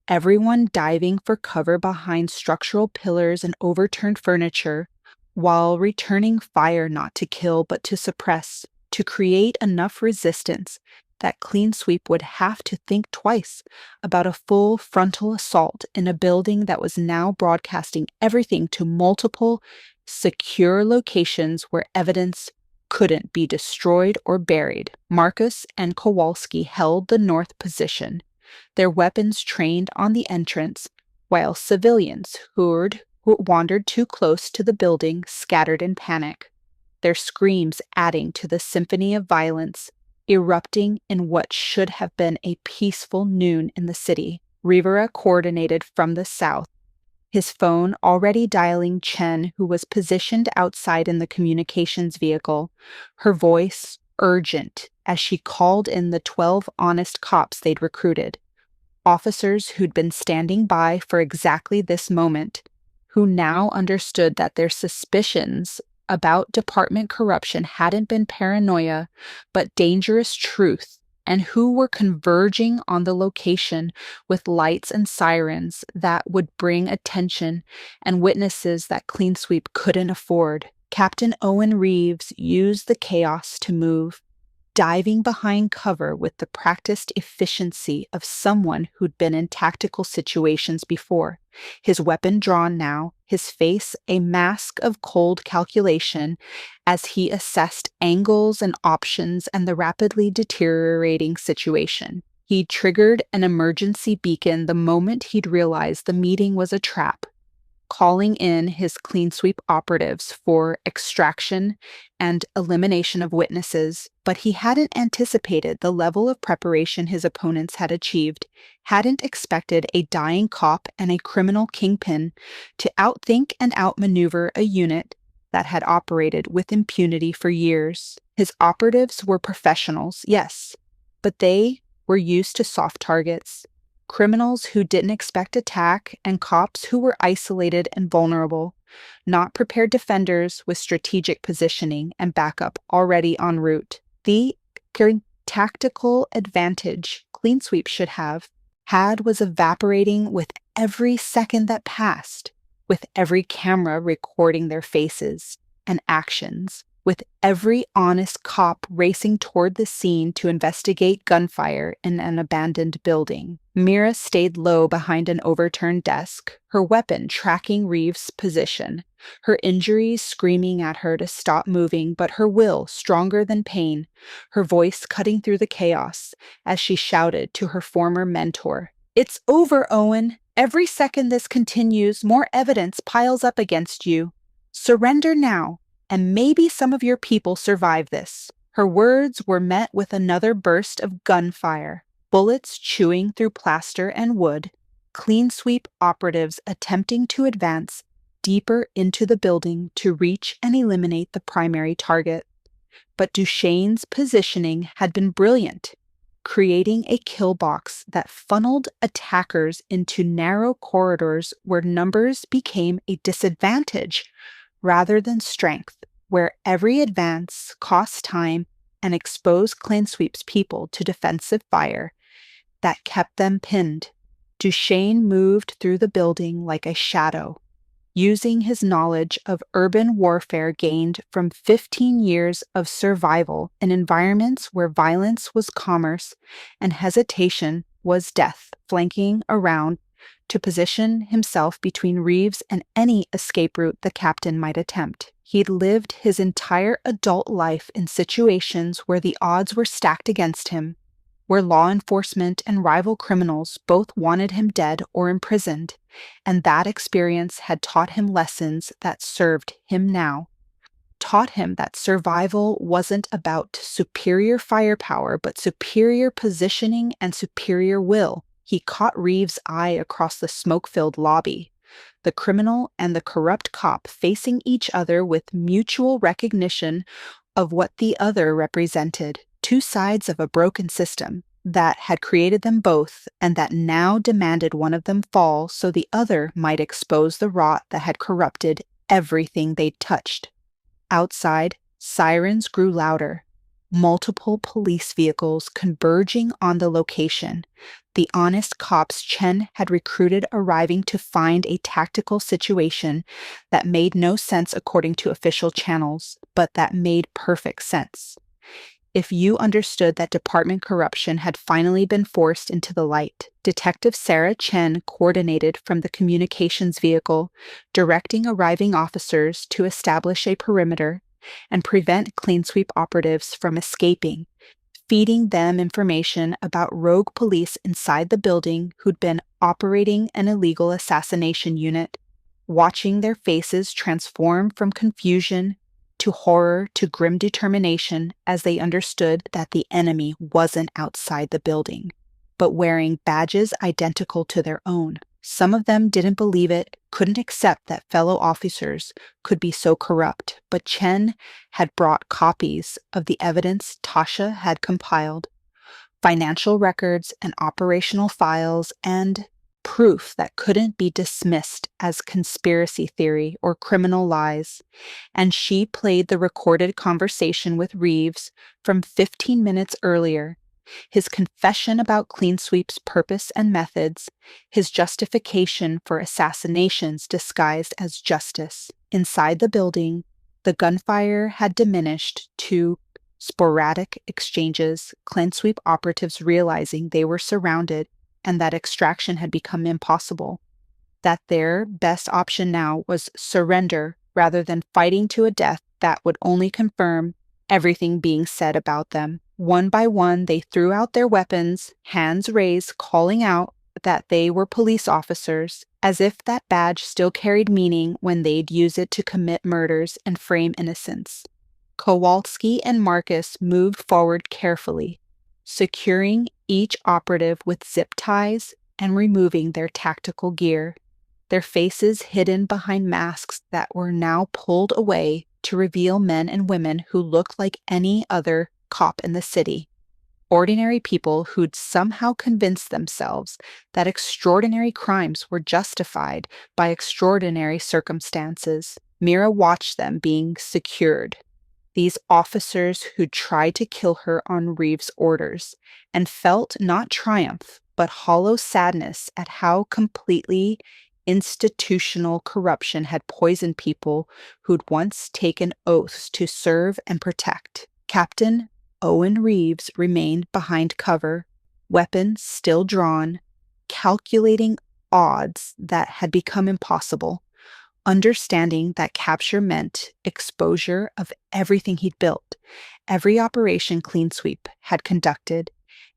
Everyone diving for cover behind structural pillars and overturned furniture, while returning fire not to kill but to suppress, to create enough resistance that clean sweep would have to think twice about a full frontal assault in a building that was now broadcasting everything to multiple, secure locations where evidence couldn't be destroyed or buried. Marcus and Kowalski held the north position, their weapons trained on the entrance, while civilians who wandered too close to the building scattered in panic, their screams adding to the symphony of violence erupting in what should have been a peaceful noon in the city. Rivera coordinated from the south, his phone already dialing Chen, who was positioned outside in the communications vehicle, her voice urgent as she called in the 12 honest cops they'd recruited, officers who'd been standing by for exactly this moment, who now understood that their suspicions about department corruption hadn't been paranoia, but dangerous truth, and who were converging on the location with lights and sirens that would bring attention and witnesses that clean sweep couldn't afford. Captain Owen Reeves used the chaos to move, diving behind cover with the practiced efficiency of someone who'd been in tactical situations before, his weapon drawn now, his face a mask of cold calculation as he assessed angles and options and the rapidly deteriorating situation. He triggered an emergency beacon the moment he'd realized the meeting was a trap, calling in his clean sweep operatives for extraction and elimination of witnesses, but he hadn't anticipated the level of preparation his opponents had achieved, hadn't expected a dying cop and a criminal kingpin to outthink and outmaneuver a unit that had operated with impunity for years. His operatives were professionals, yes, but they were used to soft targets, criminals who didn't expect attack, and cops who were isolated and vulnerable, not prepared defenders with strategic positioning and backup already en route. The tactical advantage clean sweep should have had was evaporating with every second that passed, with every camera recording their faces and actions, With every honest cop racing toward the scene to investigate gunfire in an abandoned building, Mira stayed low behind an overturned desk, her weapon tracking Reeves' position, her injuries screaming at her to stop moving, but her will stronger than pain, her voice cutting through the chaos as she shouted to her former mentor, "It's over, Owen! Every second this continues, more evidence piles up against you. Surrender now, and maybe some of your people survive this." Her words were met with another burst of gunfire, bullets chewing through plaster and wood, clean sweep operatives attempting to advance deeper into the building to reach and eliminate the primary target. But Dushane's positioning had been brilliant, creating a kill box that funneled attackers into narrow corridors where numbers became a disadvantage rather than strength, where every advance cost time and exposed clean sweeps people to defensive fire that kept them pinned. Dushane moved through the building like a shadow, using his knowledge of urban warfare gained from 15 years of survival in environments where violence was commerce and hesitation was death, flanking around to position himself between Reeves and any escape route the captain might attempt. He'd lived his entire adult life in situations where the odds were stacked against him, where law enforcement and rival criminals both wanted him dead or imprisoned, and that experience had taught him lessons that served him now. Taught him that survival wasn't about superior firepower, but superior positioning and superior will. He caught Reeves' eye across the smoke-filled lobby, the criminal and the corrupt cop facing each other with mutual recognition of what the other represented. Two sides of a broken system that had created them both and that now demanded one of them fall so the other might expose the rot that had corrupted everything they'd touched. Outside, sirens grew louder, multiple police vehicles converging on the location. The honest cops Chen had recruited arriving to find a tactical situation that made no sense according to official channels, but that made perfect sense. If you understood that department corruption had finally been forced into the light, Detective Sarah Chen coordinated from the communications vehicle, directing arriving officers to establish a perimeter and prevent clean sweep operatives from escaping, feeding them information about rogue police inside the building who'd been operating an illegal assassination unit, watching their faces transform from confusion to horror to grim determination as they understood that the enemy wasn't outside the building, but wearing badges identical to their own. Some of them didn't believe it, couldn't accept that fellow officers could be so corrupt, but Chen had brought copies of the evidence Tasha had compiled, financial records and operational files, and proof that couldn't be dismissed as conspiracy theory or criminal lies, and she played the recorded conversation with Reeves from 15 minutes earlier, his confession about Clean Sweep's purpose and methods, his justification for assassinations disguised as justice. Inside the building, the gunfire had diminished to sporadic exchanges, Clean Sweep operatives realizing they were surrounded and that extraction had become impossible, that their best option now was surrender rather than fighting to a death that would only confirm everything being said about them. One by one, they threw out their weapons, hands raised, calling out that they were police officers, as if that badge still carried meaning when they'd use it to commit murders and frame innocents. Kowalski and Marcus moved forward carefully, securing each operative with zip ties and removing their tactical gear, their faces hidden behind masks that were now pulled away to reveal men and women who looked like any other cop in the city. Ordinary people who'd somehow convinced themselves that extraordinary crimes were justified by extraordinary circumstances. Mira watched them being secured. These officers who'd tried to kill her on Reeves' orders, and felt not triumph, but hollow sadness at how completely institutional corruption had poisoned people who'd once taken oaths to serve and protect. Captain Owen Reeves remained behind cover, weapons still drawn, calculating odds that had become impossible, understanding that capture meant exposure of everything he'd built, every operation Clean Sweep had conducted,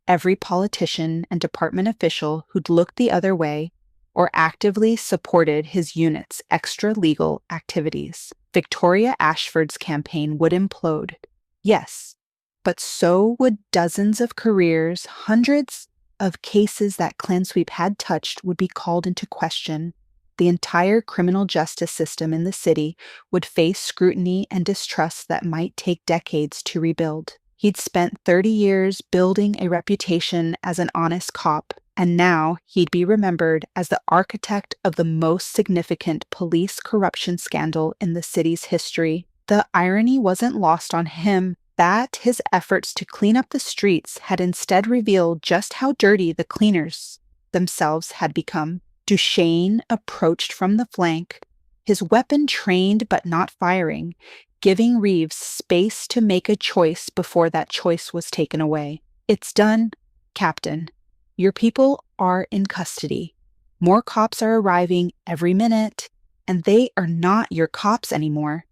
every politician and department official who'd looked the other way or actively supported his unit's extra-legal activities. Victoria Ashford's campaign would implode. Yes, but so would dozens of careers, hundreds of cases that Clean Sweep had touched would be called into question. The entire criminal justice system in the city would face scrutiny and distrust that might take decades to rebuild. He'd spent 30 years building a reputation as an honest cop, and now he'd be remembered as the architect of the most significant police corruption scandal in the city's history. The irony wasn't lost on him that his efforts to clean up the streets had instead revealed just how dirty the cleaners themselves had become. Dushane approached from the flank, his weapon trained but not firing, giving Reeves space to make a choice before that choice was taken away. "It's done, Captain. Your people are in custody. More cops are arriving every minute, and they are not your cops anymore.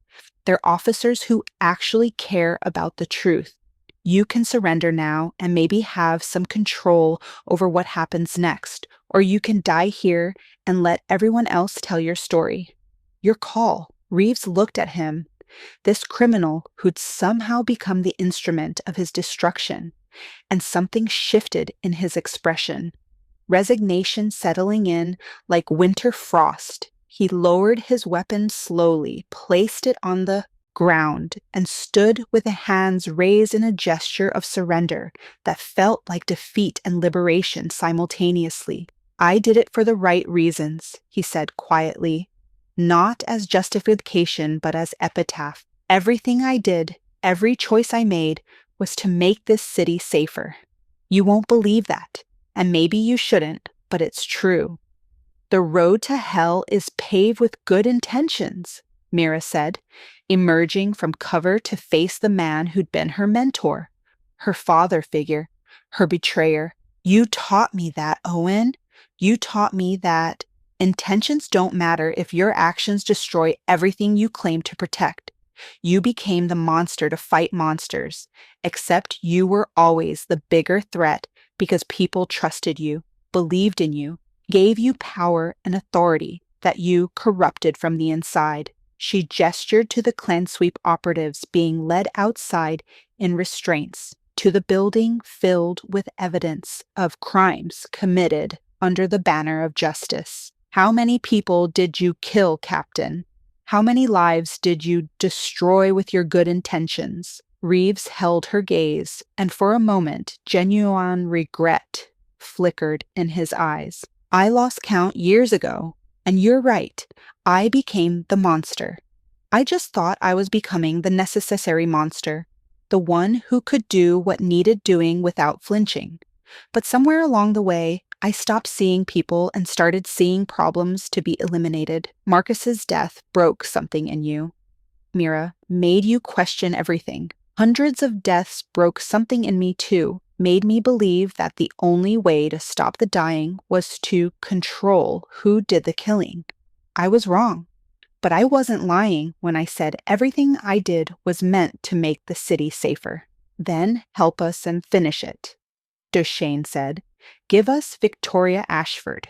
They're officers who actually care about the truth. You can surrender now and maybe have some control over what happens next, or you can die here and let everyone else tell your story." Your call. Reeves looked at him, this criminal who'd somehow become the instrument of his destruction, and something shifted in his expression. Resignation settling in like winter frost. He lowered his weapon slowly, placed it on the ground, and stood with the hands raised in a gesture of surrender that felt like defeat and liberation simultaneously. "I did it for the right reasons," he said quietly, "not as justification but as epitaph. Everything I did, every choice I made, was to make this city safer. You won't believe that, and maybe you shouldn't, but it's true." "The road to hell is paved with good intentions," Mira said, emerging from cover to face the man who'd been her mentor, her father figure, her betrayer. "You taught me that, Owen. You taught me that intentions don't matter if your actions destroy everything you claim to protect. You became the monster to fight monsters, except you were always the bigger threat because people trusted you, believed in you, gave you power and authority that you corrupted from the inside." She gestured to the Clean Sweep operatives being led outside in restraints, to the building filled with evidence of crimes committed under the banner of justice. "How many people did you kill, Captain? How many lives did you destroy with your good intentions?" Reeves held her gaze, and for a moment, genuine regret flickered in his eyes. "I lost count years ago, and you're right. I became the monster. I just thought I was becoming the necessary monster, the one who could do what needed doing without flinching. But somewhere along the way, I stopped seeing people and started seeing problems to be eliminated. Marcus's death broke something in you, Mira, made you question everything. Hundreds of deaths broke something in me too, made me believe that the only way to stop the dying was to control who did the killing. I was wrong, but I wasn't lying when I said everything I did was meant to make the city safer. Then help us and finish it," Dushane said. "Give us Victoria Ashford.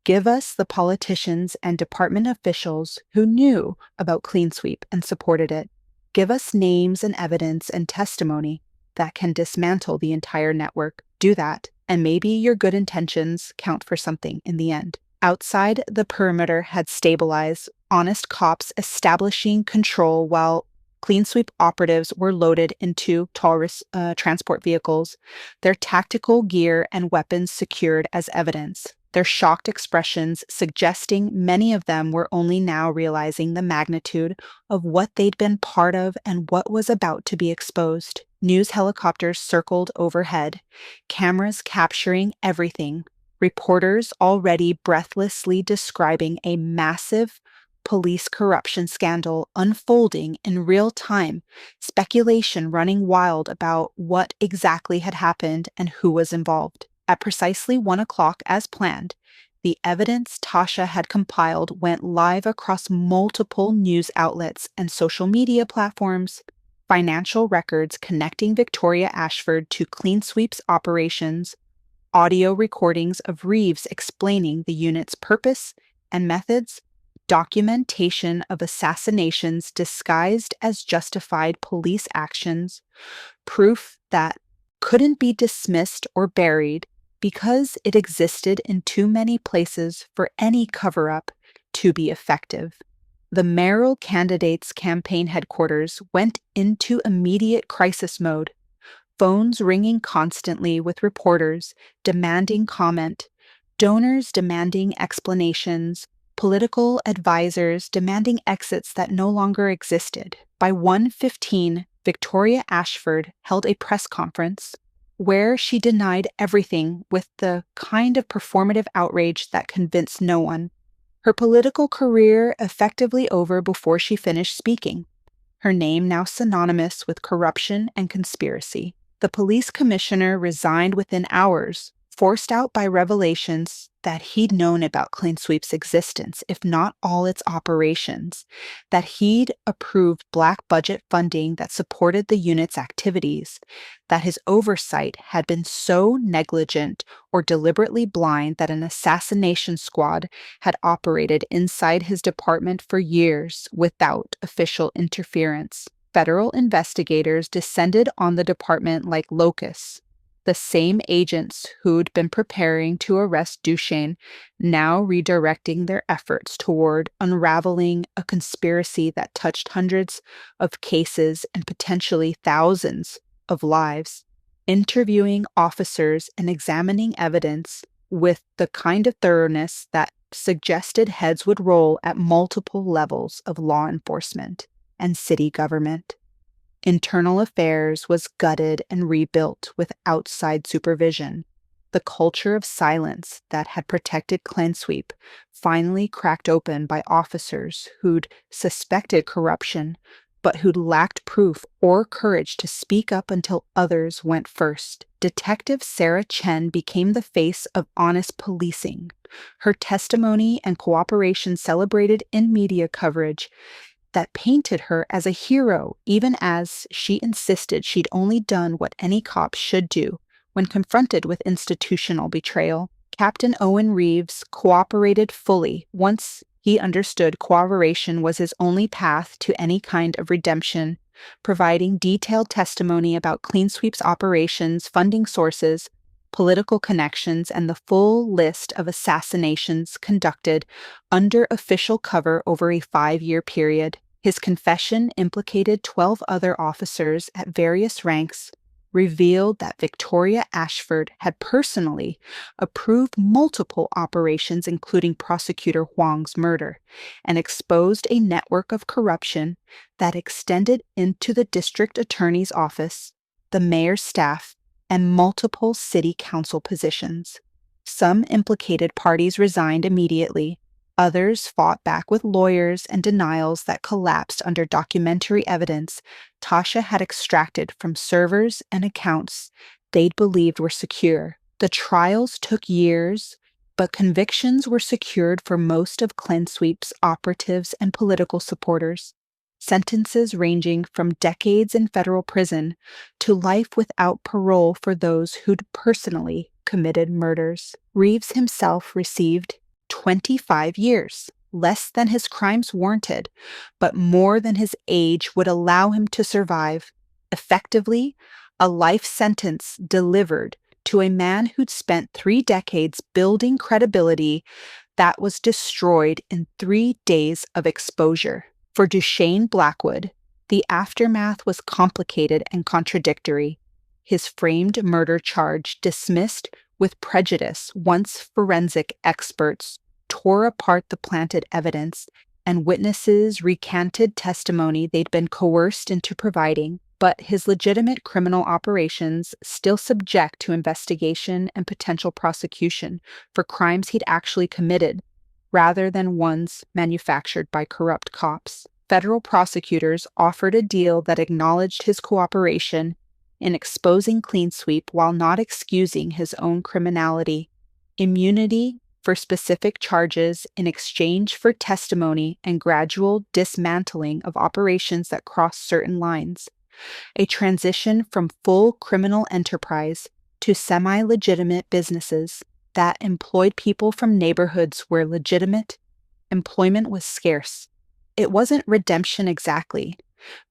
Give us the politicians and department officials who knew about Clean Sweep and supported it. Give us names and evidence and testimony that can dismantle the entire network. Do that, and maybe your good intentions count for something in the end." Outside, the perimeter had stabilized, honest cops establishing control while Clean Sweep operatives were loaded into Taurus transport vehicles, their tactical gear and weapons secured as evidence, their shocked expressions suggesting many of them were only now realizing the magnitude of what they'd been part of and what was about to be exposed. News helicopters circled overhead, cameras capturing everything, Reporters already breathlessly describing a massive police corruption scandal unfolding in real time, speculation running wild about what exactly had happened and who was involved. At precisely 1 o'clock as planned, the evidence Tasha had compiled went live across multiple news outlets and social media platforms. Financial records connecting Victoria Ashford to Clean Sweep's operations, audio recordings of Reeves explaining the unit's purpose and methods, documentation of assassinations disguised as justified police actions, proof that couldn't be dismissed or buried because it existed in too many places for any cover-up to be effective. The mayoral candidate's campaign headquarters went into immediate crisis mode, phones ringing constantly with reporters demanding comment, donors demanding explanations, political advisors demanding exits that no longer existed. By 1:15, Victoria Ashford held a press conference where she denied everything with the kind of performative outrage that convinced no one. Her political career effectively over before she finished speaking. Her name now synonymous with corruption and conspiracy. The police commissioner resigned within hours, forced out by revelations that he'd known about Clean Sweep's existence, if not all its operations, that he'd approved black budget funding that supported the unit's activities, that his oversight had been so negligent or deliberately blind that an assassination squad had operated inside his department for years without official interference. Federal investigators descended on the department like locusts. The same agents who'd been preparing to arrest Dushane now redirecting their efforts toward unraveling a conspiracy that touched hundreds of cases and potentially thousands of lives, interviewing officers and examining evidence with the kind of thoroughness that suggested heads would roll at multiple levels of law enforcement and city government. Internal affairs was gutted and rebuilt with outside supervision. The culture of silence that had protected Clean Sweep finally cracked open by officers who'd suspected corruption, but who'd lacked proof or courage to speak up until others went first. Detective Sarah Chen became the face of honest policing. Her testimony and cooperation celebrated in media coverage that painted her as a hero, even as she insisted she'd only done what any cop should do when confronted with institutional betrayal. Captain Owen Reeves cooperated fully once he understood cooperation was his only path to any kind of redemption, providing detailed testimony about Clean Sweep's operations, funding sources, political connections, and the full list of assassinations conducted under official cover over a 5-year period. His confession implicated 12 other officers at various ranks, revealed that Victoria Ashford had personally approved multiple operations, including Prosecutor Huang's murder, and exposed a network of corruption that extended into the district attorney's office, the mayor's staff, and multiple city council positions. Some implicated parties resigned immediately. Others fought back with lawyers and denials that collapsed under documentary evidence Tasha had extracted from servers and accounts they'd believed were secure. The trials took years, but convictions were secured for most of Clean Sweep's operatives and political supporters. Sentences ranging from decades in federal prison to life without parole for those who'd personally committed murders. Reeves himself received 25 years, less than his crimes warranted, but more than his age would allow him to survive. Effectively, a life sentence delivered to a man who'd spent 3 decades building credibility that was destroyed in 3 days of exposure. For Dushane Blackwood, the aftermath was complicated and contradictory. His framed murder charge dismissed with prejudice once forensic experts tore apart the planted evidence and witnesses recanted testimony they'd been coerced into providing. but his legitimate criminal operations still subject to investigation and potential prosecution for crimes he'd actually committed, rather than ones manufactured by corrupt cops. Federal prosecutors offered a deal that acknowledged his cooperation in exposing Clean Sweep while not excusing his own criminality, immunity for specific charges in exchange for testimony and gradual dismantling of operations that crossed certain lines, a transition from full criminal enterprise to semi-legitimate businesses that employed people from neighborhoods where legitimate employment was scarce. It wasn't redemption exactly,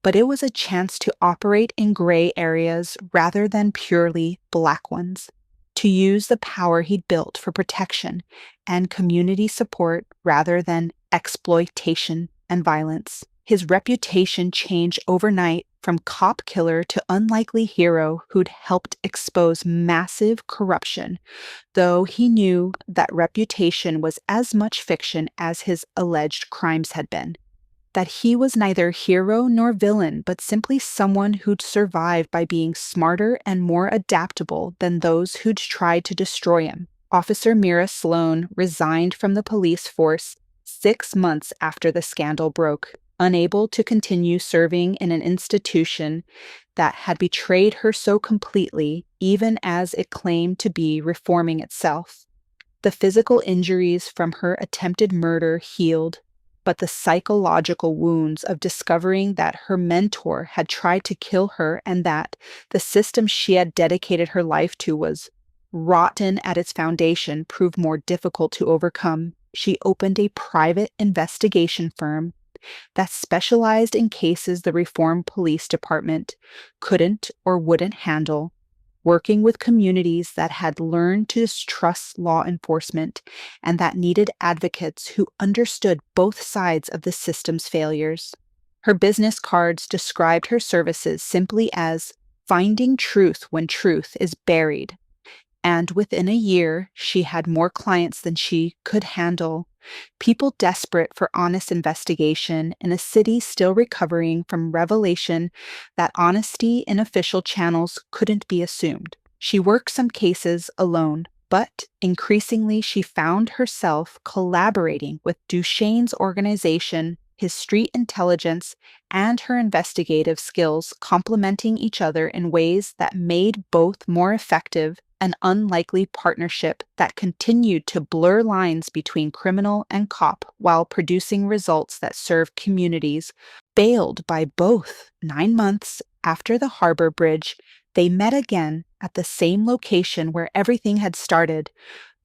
but it was a chance to operate in gray areas rather than purely black ones, to use the power he'd built for protection and community support rather than exploitation and violence. His reputation changed overnight from cop killer to unlikely hero who'd helped expose massive corruption, though he knew that reputation was as much fiction as his alleged crimes had been. That he was neither hero nor villain, but simply someone who'd survived by being smarter and more adaptable than those who'd tried to destroy him. Officer Mira Sloan resigned from the police force 6 months after the scandal broke, unable to continue serving in an institution that had betrayed her so completely, even as it claimed to be reforming itself. The physical injuries from her attempted murder healed, but the psychological wounds of discovering that her mentor had tried to kill her and that the system she had dedicated her life to was rotten at its foundation proved more difficult to overcome. She opened a private investigation firm that specialized in cases the Reform Police Department couldn't or wouldn't handle, working with communities that had learned to distrust law enforcement and that needed advocates who understood both sides of the system's failures. Her business cards described her services simply as finding truth when truth is buried. And within a year, she had more clients than she could handle. People desperate for honest investigation in a city still recovering from revelation that honesty in official channels couldn't be assumed. She worked some cases alone, but increasingly she found herself collaborating with Dushane's organization, his street intelligence, and her investigative skills complementing each other in ways that made both more effective, an unlikely partnership that continued to blur lines between criminal and cop while producing results that served communities. Bailed by both 9 months after the harbor bridge, they met again at the same location where everything had started,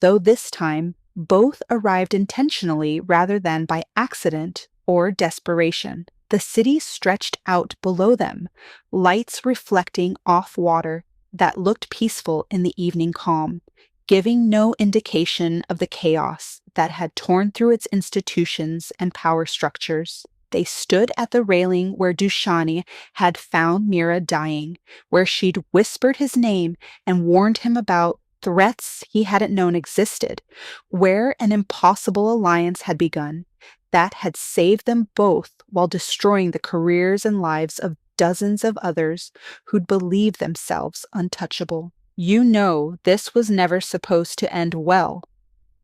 though this time both arrived intentionally rather than by accident or desperation. The city stretched out below them, lights reflecting off water that looked peaceful in the evening calm, giving no indication of the chaos that had torn through its institutions and power structures. They stood at the railing where Dushane had found Mira dying, where she'd whispered his name and warned him about threats he hadn't known existed, where an impossible alliance had begun that had saved them both while destroying the careers and lives of dozens of others who'd believed themselves untouchable. "You know this was never supposed to end well,"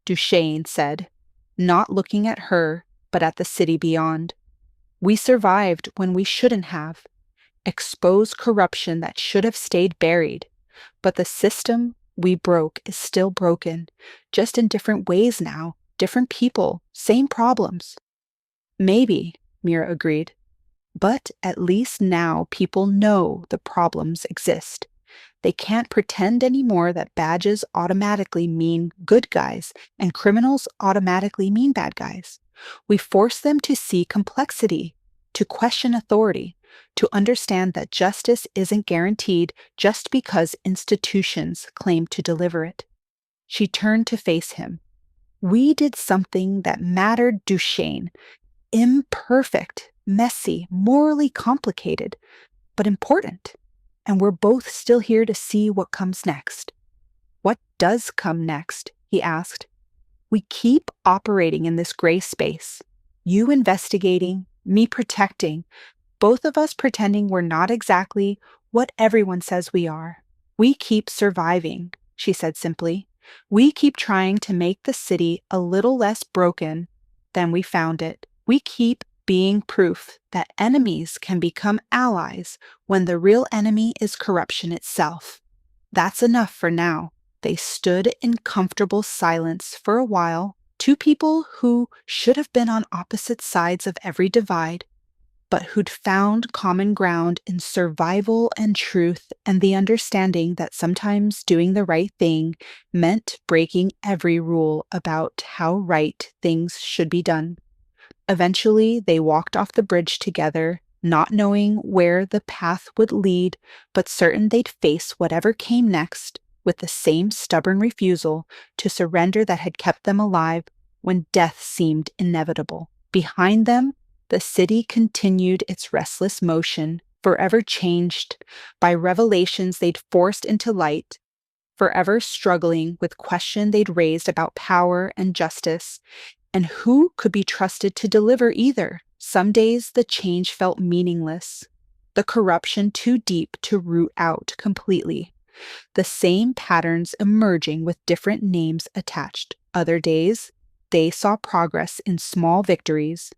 Dushane said, not looking at her, but at the city beyond. "We survived when we shouldn't have, exposed corruption that should have stayed buried, but the system we broke is still broken, just in different ways now, different people, same problems." "Maybe," Mira agreed. "But at least now people know the problems exist. They can't pretend anymore that badges automatically mean good guys and criminals automatically mean bad guys. We force them to see complexity, to question authority, to understand that justice isn't guaranteed just because institutions claim to deliver it." She turned to face him. "We did something that mattered, Dushane. Imperfect, messy, morally complicated, but important. And we're both still here to see what comes next." "What does come next?" he asked. "We keep operating in this gray space. You investigating, me protecting, Both of us pretending we're not exactly what everyone says we are. We keep surviving, she said simply. We keep trying to make the city a little less broken than we found it. We keep being proof that enemies can become allies when the real enemy is corruption itself. That's enough for now. They stood in comfortable silence for a while, two people who should have been on opposite sides of every divide, but who'd found common ground in survival and truth and the understanding that sometimes doing the right thing meant breaking every rule about how right things should be done. Eventually, they walked off the bridge together, not knowing where the path would lead, but certain they'd face whatever came next with the same stubborn refusal to surrender that had kept them alive when death seemed inevitable. Behind them, the city continued its restless motion, forever changed by revelations they'd forced into light, forever struggling with questions they'd raised about power and justice, and who could be trusted to deliver either. Some days the change felt meaningless, the corruption too deep to root out completely, the same patterns emerging with different names attached. Other days, they saw progress in small victories,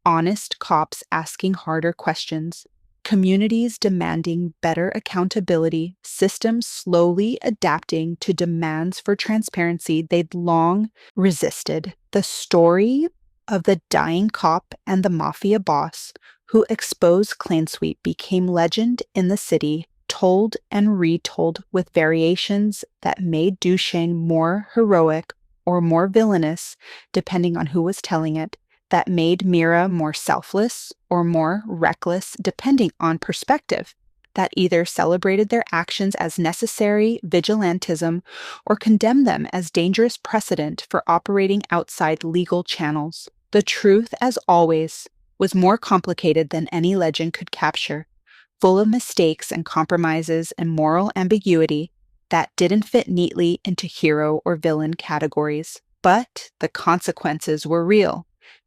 honest cops asking harder questions, communities demanding better accountability, systems slowly adapting to demands for transparency they'd long resisted. The story of the dying cop and the mafia boss who exposed Clean Sweep became legend in the city, told and retold with variations that made Dushane more heroic or more villainous, depending on who was telling it, that made Mira more selfless or more reckless, depending on perspective, that either celebrated their actions as necessary vigilantism or condemned them as dangerous precedent for operating outside legal channels. The truth, as always, was more complicated than any legend could capture, full of mistakes and compromises and moral ambiguity that didn't fit neatly into hero or villain categories. But the consequences were real,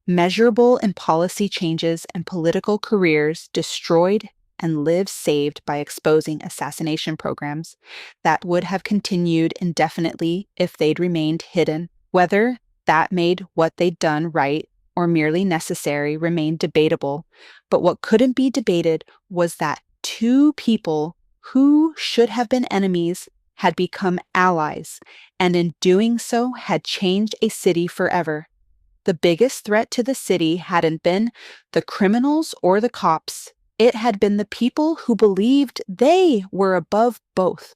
measurable in policy changes and political careers destroyed and lives saved by exposing assassination programs that would have continued indefinitely if they'd remained hidden. Whether that made what they'd done right or merely necessary remained debatable, but what couldn't be debated was that two people who should have been enemies had become allies, and in doing so had changed a city forever. The biggest threat to the city hadn't been the criminals or the cops. It had been the people who believed they were above both,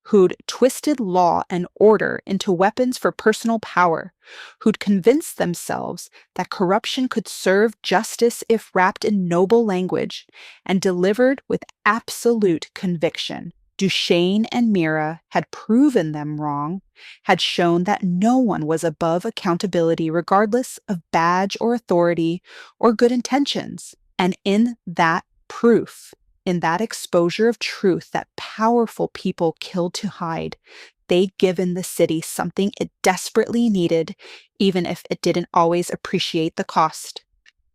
who'd twisted law and order into weapons for personal power, who'd convinced themselves that corruption could serve justice if wrapped in noble language and delivered with absolute conviction. Dushane and Mira had proven them wrong, had shown that no one was above accountability regardless of badge or authority or good intentions. And in that proof, in that exposure of truth that powerful people killed to hide, they'd given the city something it desperately needed, even if it didn't always appreciate the cost.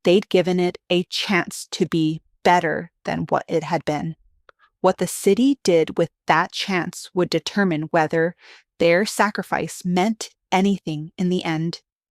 They'd given it a chance to be better than what it had been. What the city did with that chance would determine whether their sacrifice meant anything in the end.